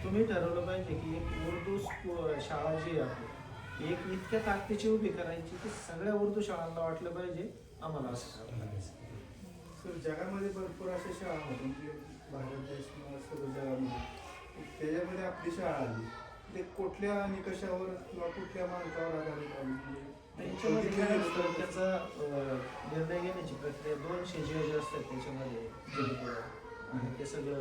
तुम्ही ठरवलं पाहिजे की एक उर्दू शाळा जी आहे एक इतक्या ताकदीची उभी करायची की सगळ्या उर्दू शाळांना वाटलं पाहिजे आम्हाला असं करायचं. सर, जगामध्ये भरपूर अशा शाळा आहेत, म्हणजे भारत देश सर्व जगामध्ये, त्याच्यामध्ये आपली शाळा आली, ते कुठल्या निकषावर किंवा कुठल्या मार्गावर आधारित आली? म्हणजे त्याच्यामध्ये काय असतं, त्याचा निर्णय घेण्याची प्रक्रिया 2 स्टेजेस असतात त्याच्यामध्ये जेणेकरून, आणि ते सगळं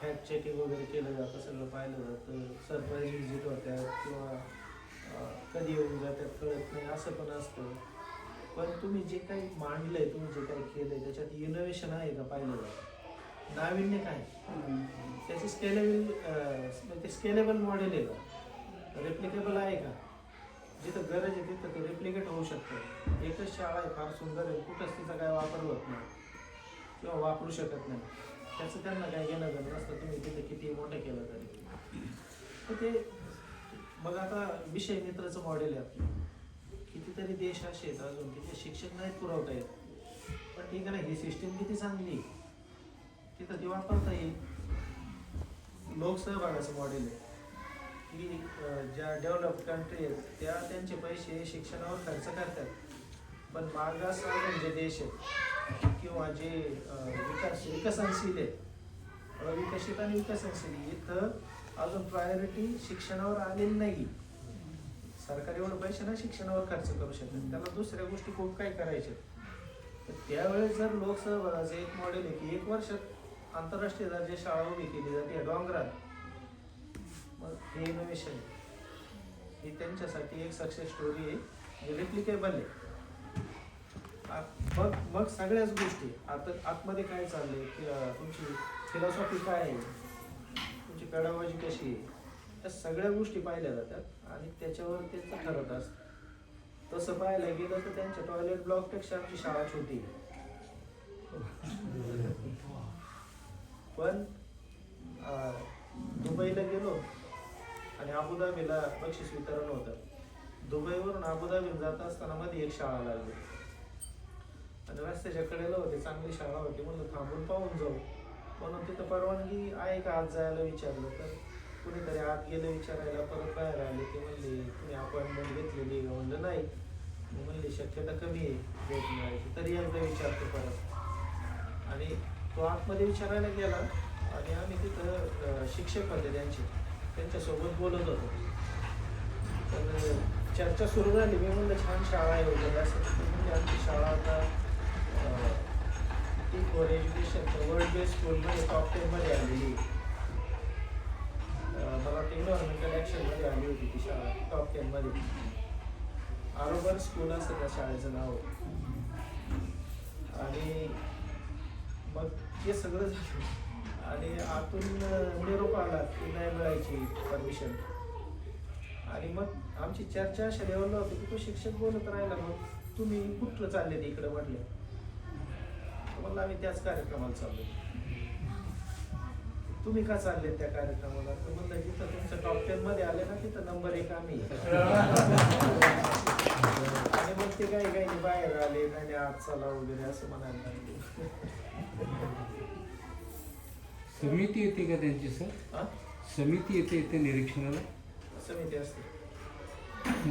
फॅक्ट चेकिंग वगैरे केलं जातं, सगळं पाहिलं जातं, सरप्राईज व्हिजिट होत्या किंवा कधी येऊन जातात कळत नाही असं पण असतं. पण तुम्ही जे काही मांडलंय, तुम्ही जे काही केलंय त्याच्यात इनोव्हेशन आहे का पाहिलं जातं, नाविन्य काय, त्याची स्केलेबल मॉडेल आहे का, रेप्लिकेबल आहे का, जिथं गरज आहे तिथं ते रेप्लिकेट होऊ शकतं. एकच शाळा आहे फार सुंदर आहे, कुठंच तिचा काय वापर होत नाही किंवा वापरू शकत नाही, त्याचं त्यांना काय घेणं गरज नसतं, तुम्ही तिथे किती मोठं केलं तरी. तर ते मग आता विषय मित्राचं मॉडेल आहे आपलं. कितीतरी देश असे आहेत अजून की ते शिक्षण नाहीत पुरवता येत, पण ठीक आहे ना, ही सिस्टीम किती चांगली तिथं ती वापरता येईल. लोकसहभागाचं मॉडेल आहे की ज्या डेव्हलप्ड कंट्री आहेत त्या त्यांचे पैसे शिक्षणावर खर्च करतात, पण मागास जे देश आहेत किंवा जे विकसनशील आहेत, अविकसित आणि विकसनशील, इथं अजून प्रायोरिटी शिक्षणावर आलेली नाही. सरकारीवर पैसे ना शिक्षणावर खर्च करू शकतात, त्याला दुसऱ्या गोष्टी खूप काही करायच्या. तर त्यावेळेस जर लोकसहभागाचं एक मॉडेल आहे की 1 वर्षात आंतरराष्ट्रीय दर्जा शाळा उभी केली जाते डोंगरात, मग हे इनोव्हेशन आहे, ही त्यांच्यासाठी एक सक्सेस स्टोरी आहे जे रिप्लिकेबल आहे. मग सगळ्याच गोष्टी आता आतमध्ये काय चाललंय, की तुमची फिलॉसॉफी काय आहे, तुमची पेडागॉजी कशी आहे, त्या सगळ्या गोष्टी पाहिल्या जातात आणि त्याच्यावर त्यांचं ठरत असतं. तसं पाहायला गेलं तर त्यांच्या टॉयलेट ब्लॉकपेक्षा आमची शाळा छोटी आहे. पण दुबईला गेलो आणि अबुधाबीला बक्षीस वितरण होतं. दुबईवरून अबुधाबीला जात असताना मध्ये एक शाळा लागली आणि रस्त्याच्या कडेला होती, चांगली शाळा होती, म्हणलं थांबून पाहून जाऊ. म्हणून तिथं परवानगी आहे का आज जायला विचारलं तर कुणीतरी आत गेलं विचारायला, परत बाहेर आले. ते म्हणले तुम्ही अपॉइंटमेंट घेतलेली का, म्हणलं नाही. म्हणले शक्यता कमी आहे भेट मिळायची, तरी एकदा विचारतो परत. आणि तो आतमध्ये विचारायला गेला आणि आम्ही तिथं शिक्षक होते त्यांच्यासोबत बोलत होतो. तर चर्चा सुरू झाली. मी म्हणलं छान शाळा आहे वगैरे असं. म्हणजे आमची शाळा आता फॉर एज्युकेशन वर्ल्ड बेस्ड स्कूलमध्ये टॉप 10मध्ये आलेली. मला वाटतं एन्व्हायरमेंटल ॲक्शनमध्ये आली होती ती शाळा टॉप 10मध्ये. आरोबर स्कूल असं त्या शाळेचं नाव. आणि मग हे सगळं झालं आणि आतून निरोप आला की नाही मिळायची परमिशन. आणि मग आमची चर्चा अशा लेवलला होती की तो शिक्षक बोलत राहिला, मग तुम्ही कुठलं चालले ते इकडे म्हटलं. म्हणलं आम्ही त्याच कार्यक्रमाला चाललो. तुम्ही का चालले त्या कार्यक्रमाला, तर म्हणलं जिथं तुमचं टॉप 10मध्ये आले ना तिथं नंबर 1 आम्ही. आणि मग ते काही बाहेर आले, काही आत चला वगैरे असं म्हणायला लागले. समिती येते का त्यांची सर? समिती येते निरीक्षणाला? समिती असते.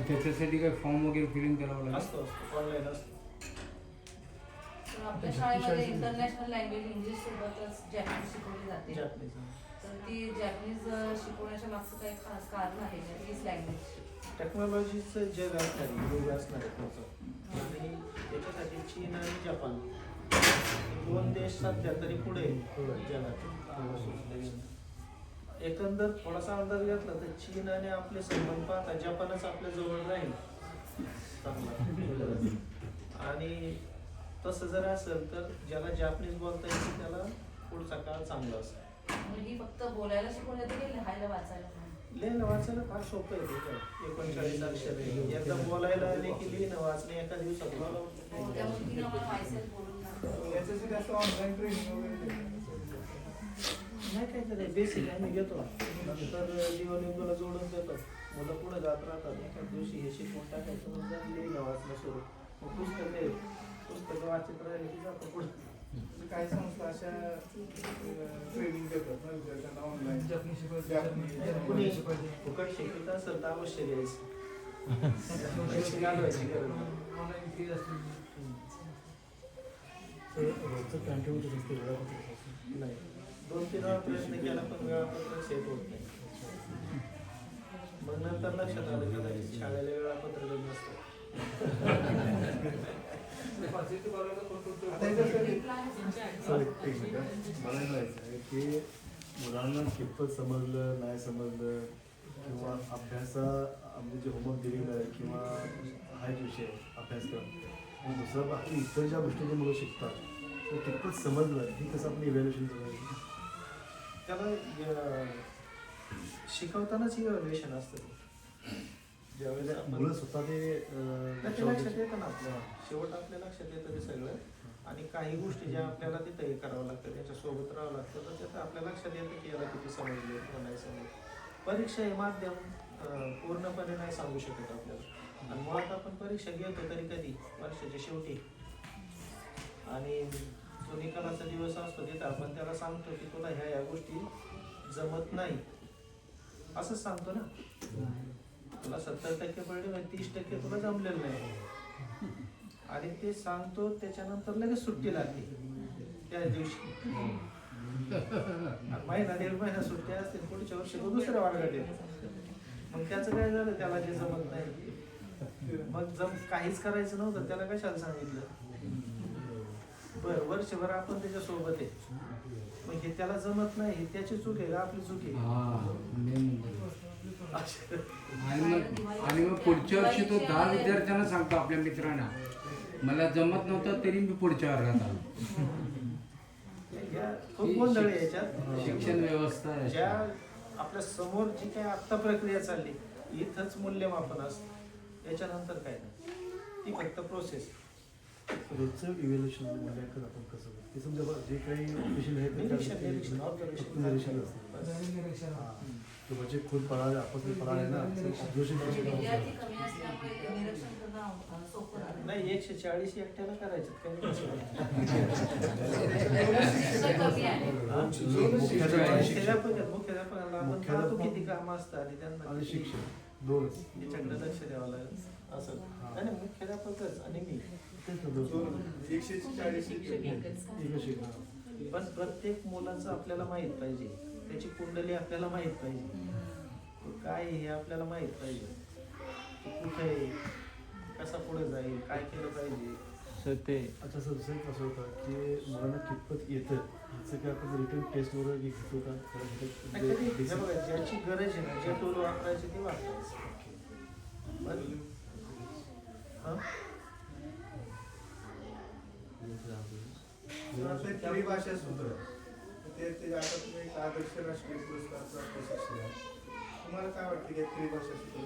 त्याच्यासाठी काय फॉर्म वगैरे फिलिंग करावं लागेल? असतो ऑनलाईन असतो. आपल्या शाळेमध्ये इंटरनॅशनल लँग्वेज इंग्लिश सोबतच जॅपनीज शिकवली जाते. तर ती जॅपनीज शिकवण्याच्या मागचं काही खास कारण आहे का? हीच लँग्वेज टेक्नॉलॉजीचं जग असणार आहे, युग असणार आहे त्याचं. आणि त्याच्यासाठी चीन आणि जपान 2 देश सध्या तरी पुढे जगात. एकंदर थोडासा अंदाज घेतला तर चीन आणि आपले संबंध पाहता जपानच आपल्या जवळ राहील चांगला. आणि तसं जर असेल तर ज्याला जापनीज बोलता येईल त्याला पुढचा काळ चांगला असेल. म्हणजे फक्त बोलायला शिकवण्यात की लिहायला वाचायला? लिहिणं वाचायला फार सोपं आहे. ते 39 अक्षर आहे. एकदा बोलायला आले की लिहिणं वाचणं एका दिवसात होतं. याच्यासाठी असं ऑनलाईन ट्रेनिंग वगैरे नाही काय तरी बेसिक आम्ही घेतो, नंतर लिओलिंगोला जोडून देतो. मुलं पुढे जात राहतात. एखाद दिवशी हे शिकवून टाकायचं, मग लिहिणं वाचणं सुरू. मग पुस्तकं वाचत राहिले की जातं पुढे. काही संस्था अशा ट्रेनिंग देतात ना विद्यार्थ्यांना ऑनलाईन. कुणी फुकट शिकवत असेल तर अवश्य घ्यायचं. घालवायची गरज नाही. नाही 2-3 वेळा प्रयत्न केला पण वेळापत्रक सेट होत नाही. मग नंतर लक्षात आलं की शाळेला वेळापत्रकच नसतं. पाचवी ते बारावीला कोण कोणते आता हे कसं आहे? सर एक मिनिट मला हे म्हणायचं आहे की मुलांना कितपत समजलं नाही समजलं किंवा म्हणजे जे होमवर्क दिलेलं आहे किंवा हा एक विषय अभ्यासक्रम आणि दुसरा बाकी इतर ज्या गोष्टी जे मुलं शिकतात ते कितपत समजलं हे कसं आपण इव्हॅल्युएशन करायचं. त्याला शिकवतानाच इव्हॅल्युएशन असतं. ज्यावेळेस आपण मुलं स्वतः ते ते लक्षात येतं ना आपल्या शेवट आपल्या लक्षात येतं ते सगळं. आणि काही गोष्टी ज्या आपल्याला तिथं हे करावं लागतं त्याच्यासोबत राहावं लागतं तर त्याचं आपल्या लक्षात येतं की याला किती समजले किंवा नाही समजलं. परीक्षा हे माध्यम पूर्णपणे नाही सांगू शकत आपल्याला. आणि मुळात आपण परीक्षा घेतो तरी कधी वर्षाच्या शेवटी आणि जो निकालाचा दिवस असतो तिथं आपण त्याला सांगतो की तुला ह्या गोष्टी जमत नाही असंच सांगतो ना. तुला 70% पडले म्हणजे 30% तुला जमलेलं नाही आणि ते सांगतो त्याच्यानंतर लगेच सुट्टी लागते त्या दिवशी. महिना 1.5 महिना सुट्टी असते पुढच्या वर्षी तो दुसऱ्या वर्गात येतो. मग त्याचं काय झालं त्याला जे जमत नाही मग काहीच करायचं नव्हतं त्याला कशाला सांगितलं. बरं वर्षभर आपण त्याच्या सोबत आहे मग हे त्याला जमत नाही हे त्याची चूक आहे का आपली चूक आहे. आणि मग पुढच्या वर्षी तो 10 विद्यार्थ्यांना सांगतो आपल्या मित्रांना मला जमत नव्हतं तरी मी पुढच्या वर्गात आलो. खूप गोंधळ आहे याच्यात. शिक्षण व्यवस्था ज्या आपल्या समोर जी काही आत्ता प्रक्रिया चालली इथंच मूल्यमापन असतं याच्यानंतर काय नाही ती फक्त प्रोसेस. रोजचं इव्हॅल्युएशन मूल्यांकन आपण कसं करतो ते समजा जे काही पेशंट आहेत निरीक्षण निरीक्षण असतं किंवा जे खूप पळाले आपण पळाले ना ऑब्झर्वेशन विद्यार्थी कमी असल्यामुळे निरीक्षण करणं सोपं नाही. नाही 140 एकट्याला करायचं कमी आहे. मुख्याध्यापकाला आपण पाहतो किती कामं असतात आणि त्यांना आणि शिक्षण दोनच याच्याकडे लक्ष द्यावं लागेल असं. आणि मुख्याध्यापकच आणि मी 140 पण प्रत्येक मुलाचं आपल्याला माहित पाहिजे त्याची कुंडली आपल्याला माहित पाहिजे तो काय हे आपल्याला माहित पाहिजे कुठे आहे कसा पुढे जाईल काय केलं पाहिजे. सर ते अच्छा सर दुसरं एक असं होतं की मुलांना कितपत येतं याचं काय आपण रिटर्न टेस्ट वगैरे घेतो का. बघा ज्याची गरज आहे ना जे टूल वापरायचे ते वापरायचे. भाषा सूत्र ते आता तुम्ही एक आदर्श राष्ट्रीय पुरस्कार प्रशिक्षण आहे. तुम्हाला काय वाटतं की त्रिभाषा सूत्र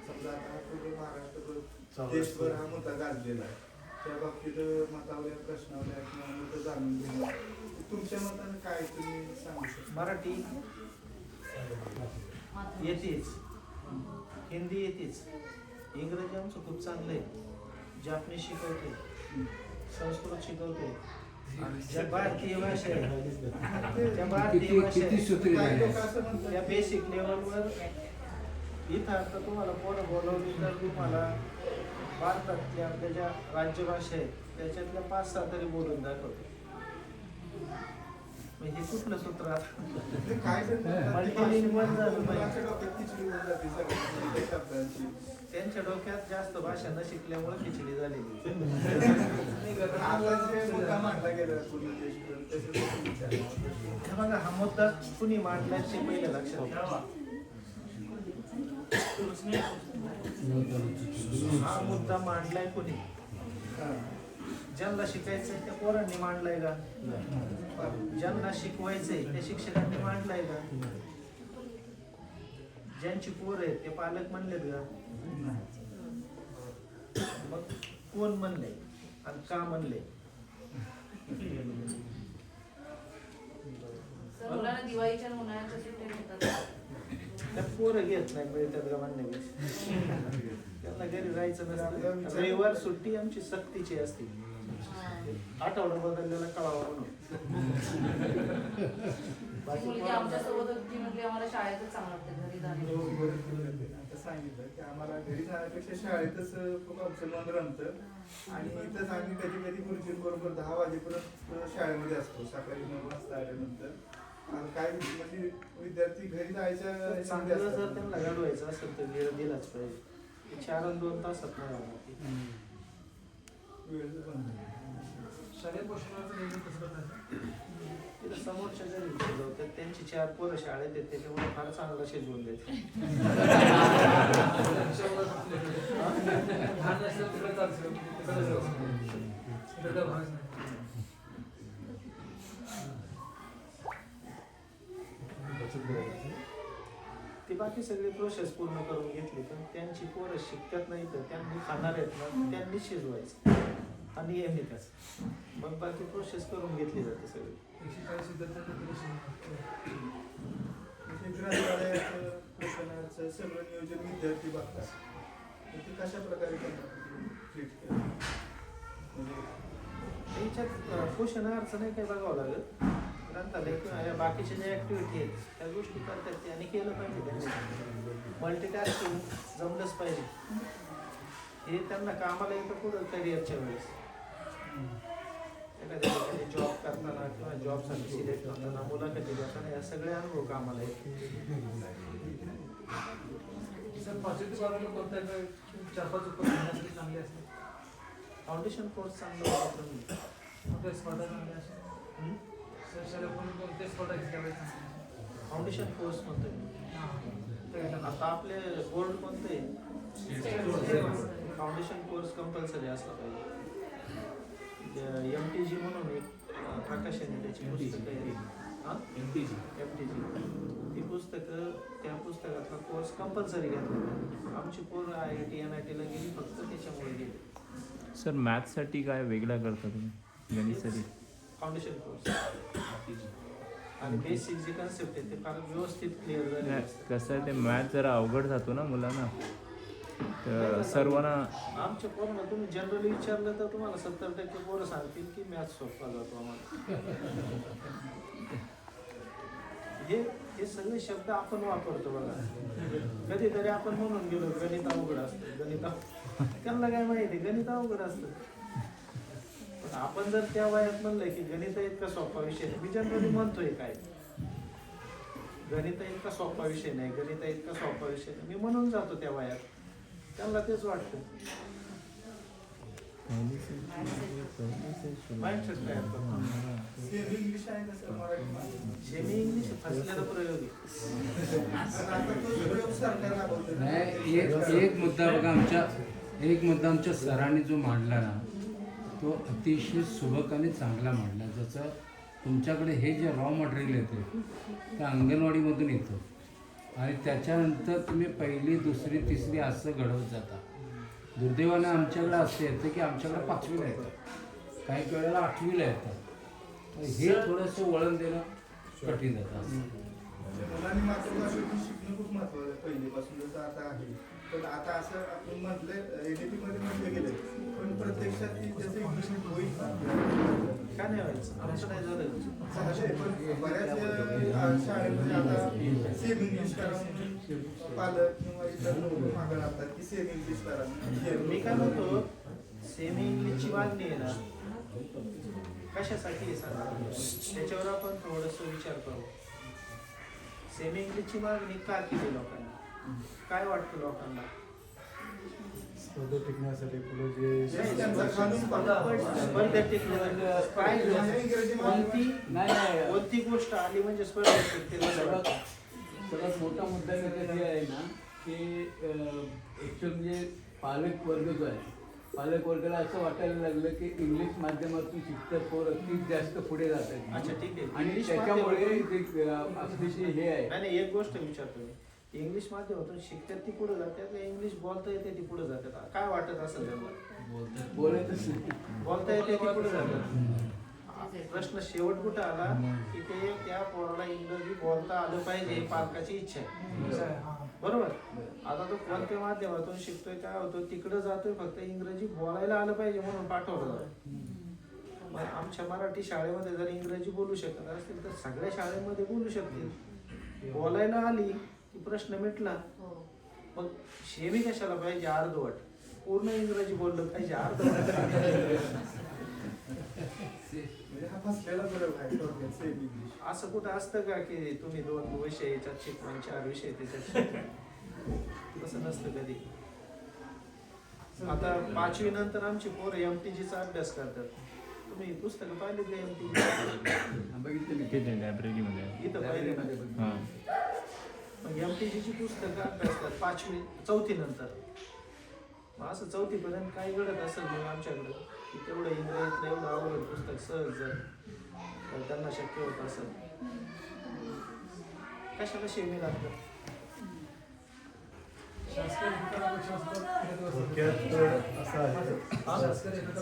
समजा आता हा पूर्ण महाराष्ट्र देशभर हा मुद्दा गाजलेला आहे त्या बाबतीत मतावल्या प्रश्नावल्या किंवा मुद्दा जाणून घेणं तुमच्या मतानं काय तुम्ही सांगू शकता. मराठी येतेच हिंदी येतेच इंग्रजी आमचं खूप चांगलं आहे जॅपनीज शिकवते संस्कृत शिकवते ज्या भारतीय भाषा आहे त्या भारतीय भाषा त्या बेसिक लेवलवर इथं आता तुम्हाला पोरं बोलवली तर तुम्हाला भारतातल्या आपल्या ज्या राज्यभाषा आहेत त्याच्यातल्या 5-6 तरी बोलून दाखवतो. हे कुठलं सूत्र त्यांच्या डोक्यात जास्त भाषा न शिकल्यामुळे खिचडी झालेली. बघा हा मुद्दा कुणी मांडल्याचे पहिले लक्षात घ्या. हा मुद्दा मांडलाय कुणी ज्यांना शिकायचंय त्या पोरांनी मांडलाय का ज्यांना शिकवायचंय त्या शिक्षकांनी मांडलाय का ज्यांची पोर आहेत ते पालक म्हणलेत का मग कोण म्हणले आणि का म्हणले. मुलांना दिवाळीच्या उन्हाळ्याच्या सुट्ट्या घेतात त्या पोरं घेत नाही मिळतात का म्हणण्यापेक्षा त्यांना घरी जायचं नसतं. रविवार सुट्टी आमची सक्तीची असते आठवडा बदललेला कळावा म्हणून. मुलगी आमच्यासोबत होती म्हणजे आम्हाला शाळेतच चांगलं वाटतं घरी जाणं. सांगितलं की आम्हाला घरी जाण्यापेक्षा शाळेतच खूप ऑब्झर्व रमतं आणि इथंच आम्ही कधी कधी गुरुजींबरोबर 10 वाजेपर्यंत शाळेमध्ये असतो सकाळी 9 वाजता आल्यानंतर. काय म्हणजे विद्यार्थी घरी जायच्या चांगलं जर त्यांना घडवायचं असेल तर वेळ दिलाच पाहिजे. ते 4 आणि 2 तासात नाही होणार ते. वेळेचं बंद आहे. शालेय पोषणाचं नियोजन कसं करतात? तिथं समोरच्या जरी शिजवतात त्यांची 4 पोरं शाळेत आहेत त्याच्यामुळे फार चांगलं शिजवून देते. लहान असलं तिकडे चालतं, तिकडे जाऊ. तिकडे काय भागच नाही. बचत गटाचं. ती बाकी सगळी प्रोसेस पूर्ण करून घेतली पण त्यांची पोरं शिकत नाही तर त्यांनी खाणार आहेत ना त्यांनी शिजवायचं आणि यांनी त्याच मग बाकी प्रोसेस करून घेतली जाते सगळी. 140 विद्यार्थ्यांना शिकवतात. हे ग्रंथालयाचं पोषणाचं सगळं नियोजन विद्यार्थी बघतात. तर ते कशा प्रकारे ट्रीट केलं म्हणजे त्याच्यात पोषण अडचण नाही काही बघावं लागत. ग्रंथालय किंवा या बाकीच्या ज्या ॲक्टिव्हिटी आहेत त्या गोष्टी करतात ते आणि केलं पाहिजे त्यांनी. मल्टीटास्किंग जमलंच पाहिजे. हे त्यांना कामाला येतं पुढं करिअरच्या वेळेस. एखाद्या ठिकाणी जॉब करताना किंवा जॉबसाठी सिलेक्ट होताना मुलाखती देताना या सगळे अनुभव कामाला येतात. सर पॉझिटिव्ह बाजूला कोणत्या 4-5 उपक्रमासाठी चांगले असते? फाउंडेशन कोर्स चांगला वापरून कोणत्या स्पर्धा चांगल्या असतात? सर शालेय कोणत्या स्पर्धा घेतल्या पाहिजे? फाउंडेशन कोर्स म्हणतोय मी. आता आपले बोर्ड कोणते फाउंडेशन कोर्स कंपल्सरी असला पाहिजे. MTG म्हणून एक प्रकाशन त्याची पुस्तकं आहे. MTG ती पुस्तकं त्या पुस्तकातला कोर्स कंपल्सरी घेतला. आमची पोरं IIT NIT ला गेली फक्त त्याच्यामुळे गेली. सर मॅथ्ससाठी काय वेगळा करता तुम्ही गणितसाठी? फाउंडेशन कोर्स आणि बेसिक जे कन्सेप्ट आहे ते फार व्यवस्थित क्लिअर झाले नाही, कसं आहे ते मॅथ जरा अवघड जातो ना मुलांना, तर सर्वांना. आमच्या पोरांना तुम्ही जनरली विचारलं तर तुम्हाला 70% पोरं सांगतील की मॅथ्स सोपा जातो आम्हाला. हे सगळे शब्द आपण वापरतो बघा. कधीतरी आपण म्हणून गेलो गणित अवघड असतं, गणित त्यांना काय माहिती गणित अवघड असतं. पण आपण जर त्या वयात म्हणलं की गणित इतका सोपा विषय नाही, मी जनरली म्हणतोय काय गणित इतका सोपा विषय नाही, गणित इतका सोपा विषय नाही, मी म्हणून जातो त्या वयात. त्यांना तेच वाटतं. माइंडसेट तयार करतो. सेमी इंग्लिश आहे का सर मराठी? सेमी इंग्लिश फसलेला प्रयोग आहे. आता तो प्रयोग सरकार राबवतं. नाही, एक मुद्दा बघा एक मुद्दा आमच्या सरांनी जो मांडला ना तो अतिशय सुबक आणि चांगला मांडला. जसं तुमच्याकडे हे जे रॉ मटेरियल येते ते अंगणवाडीमधून येतं आणि त्याच्यानंतर तुम्ही 1ली, 2री, 3री असं घडवत जाता. दुर्दैवानं आमच्याकडे असं येतं की आमच्याकडे 5वीला येतं, काही वेळेला 8वीला येतं. हे थोडंसं वळण देणं कठीण जातं. मुलांनी मातृभाषेतून शिकणं खूप महत्त्वाचं आहे पहिलीपासून जसं आता आहे. पण आता असं आपण म्हटलं ADP मध्ये म्हटलं गेलं पण प्रत्यक्षात ती त्याचं इंग्लिश होईल का नाही व्हायचं? आमचं नाही झालं. झालंय पण बऱ्याच शाळेमध्ये आता सेम इंग्लिश करा म्हणून पालक किंवा इतर लोक मागं लागतात की सेम इंग्लिश करा. मी काय म्हणतो सेमी इंग्लिशची मागणी आहे ना कशासाठी आहे सांगा, त्याच्यावर आपण थोडंसं विचार करू. सेमी इंग्लिशची मागणी का केली लोकांनी, काय वाटतं लोकांना? स्पर्धा टिकण्यासाठी पुढे जे स्पर्धा टिकण्यासाठी कोणती गोष्ट आली म्हणजे स्पर्धा टिकते. सर्वात मोठा मुद्दा हे आहे ना की ॲक्च्युअल म्हणजे पालक वर्ग जो आहे पालक वर्गाला असं वाटायला लागलं की इंग्लिश माध्यमातून शिकतात पोरं तीच जास्त पुढे जात आहेत. अच्छा ठीक आहे. आणि त्याच्यामुळे अतिशय हे आहे. नाही एक गोष्ट विचारतो मी, इंग्लिश माध्यमातून शिकतात ती पुढे जातात, इंग्लिश बोलता येते ती पुढे जातात, काय वाटत असेल त्यांना? बोलतच बोलता येते ती पुढे जातात. प्रश्न शेवट कुठं आला की ते त्या पोराला इंग्रजी बोलता आलं पाहिजे ही पालकाची इच्छा आहे. बरोबर. आता तो कोणत्या माध्यमातून शिकतोय काय होतं तिकडे जातोय फक्त इंग्रजी बोलायला आलं पाहिजे म्हणून पाठवलं जातं. मग आमच्या मराठी शाळेमध्ये जर इंग्रजी बोलू शकत असतील तर सगळ्या शाळेमध्ये बोलू शकतील. बोलायला आली की प्रश्न मिटला. मग सेमी कशाला पाहिजे अर्धवट, पूर्ण इंग्रजी बोललं पाहिजे अर्धवट. हा फसलेला प्रयोग आहे थोडक्यात सेम इंग्लिश. असं कुठं असतं का की तुम्ही 2 विषय याच्यात शिकवा 4 विषय त्याच्यात शिकवा? तसं नसतं कधी. आता 5वी नंतर आमची पोरं MTGचा अभ्यास करतात. तुम्ही पुस्तकं पाहिली का MTG? तिथे लायब्ररीमध्ये आहे. इथं पाहिली ना? हां. मग MTGची पुस्तकं अभ्यासतात 4थी नंतर. मग असं 4थीपर्यंत काय घडत असेल मग आमच्याकडं की तेवढं इंग्रजीतलं एवढं अवघड पुस्तक सहज जर त्यांना शक्य होत असेल कशाला शेमी लागतं. थोडक्यात असं आहे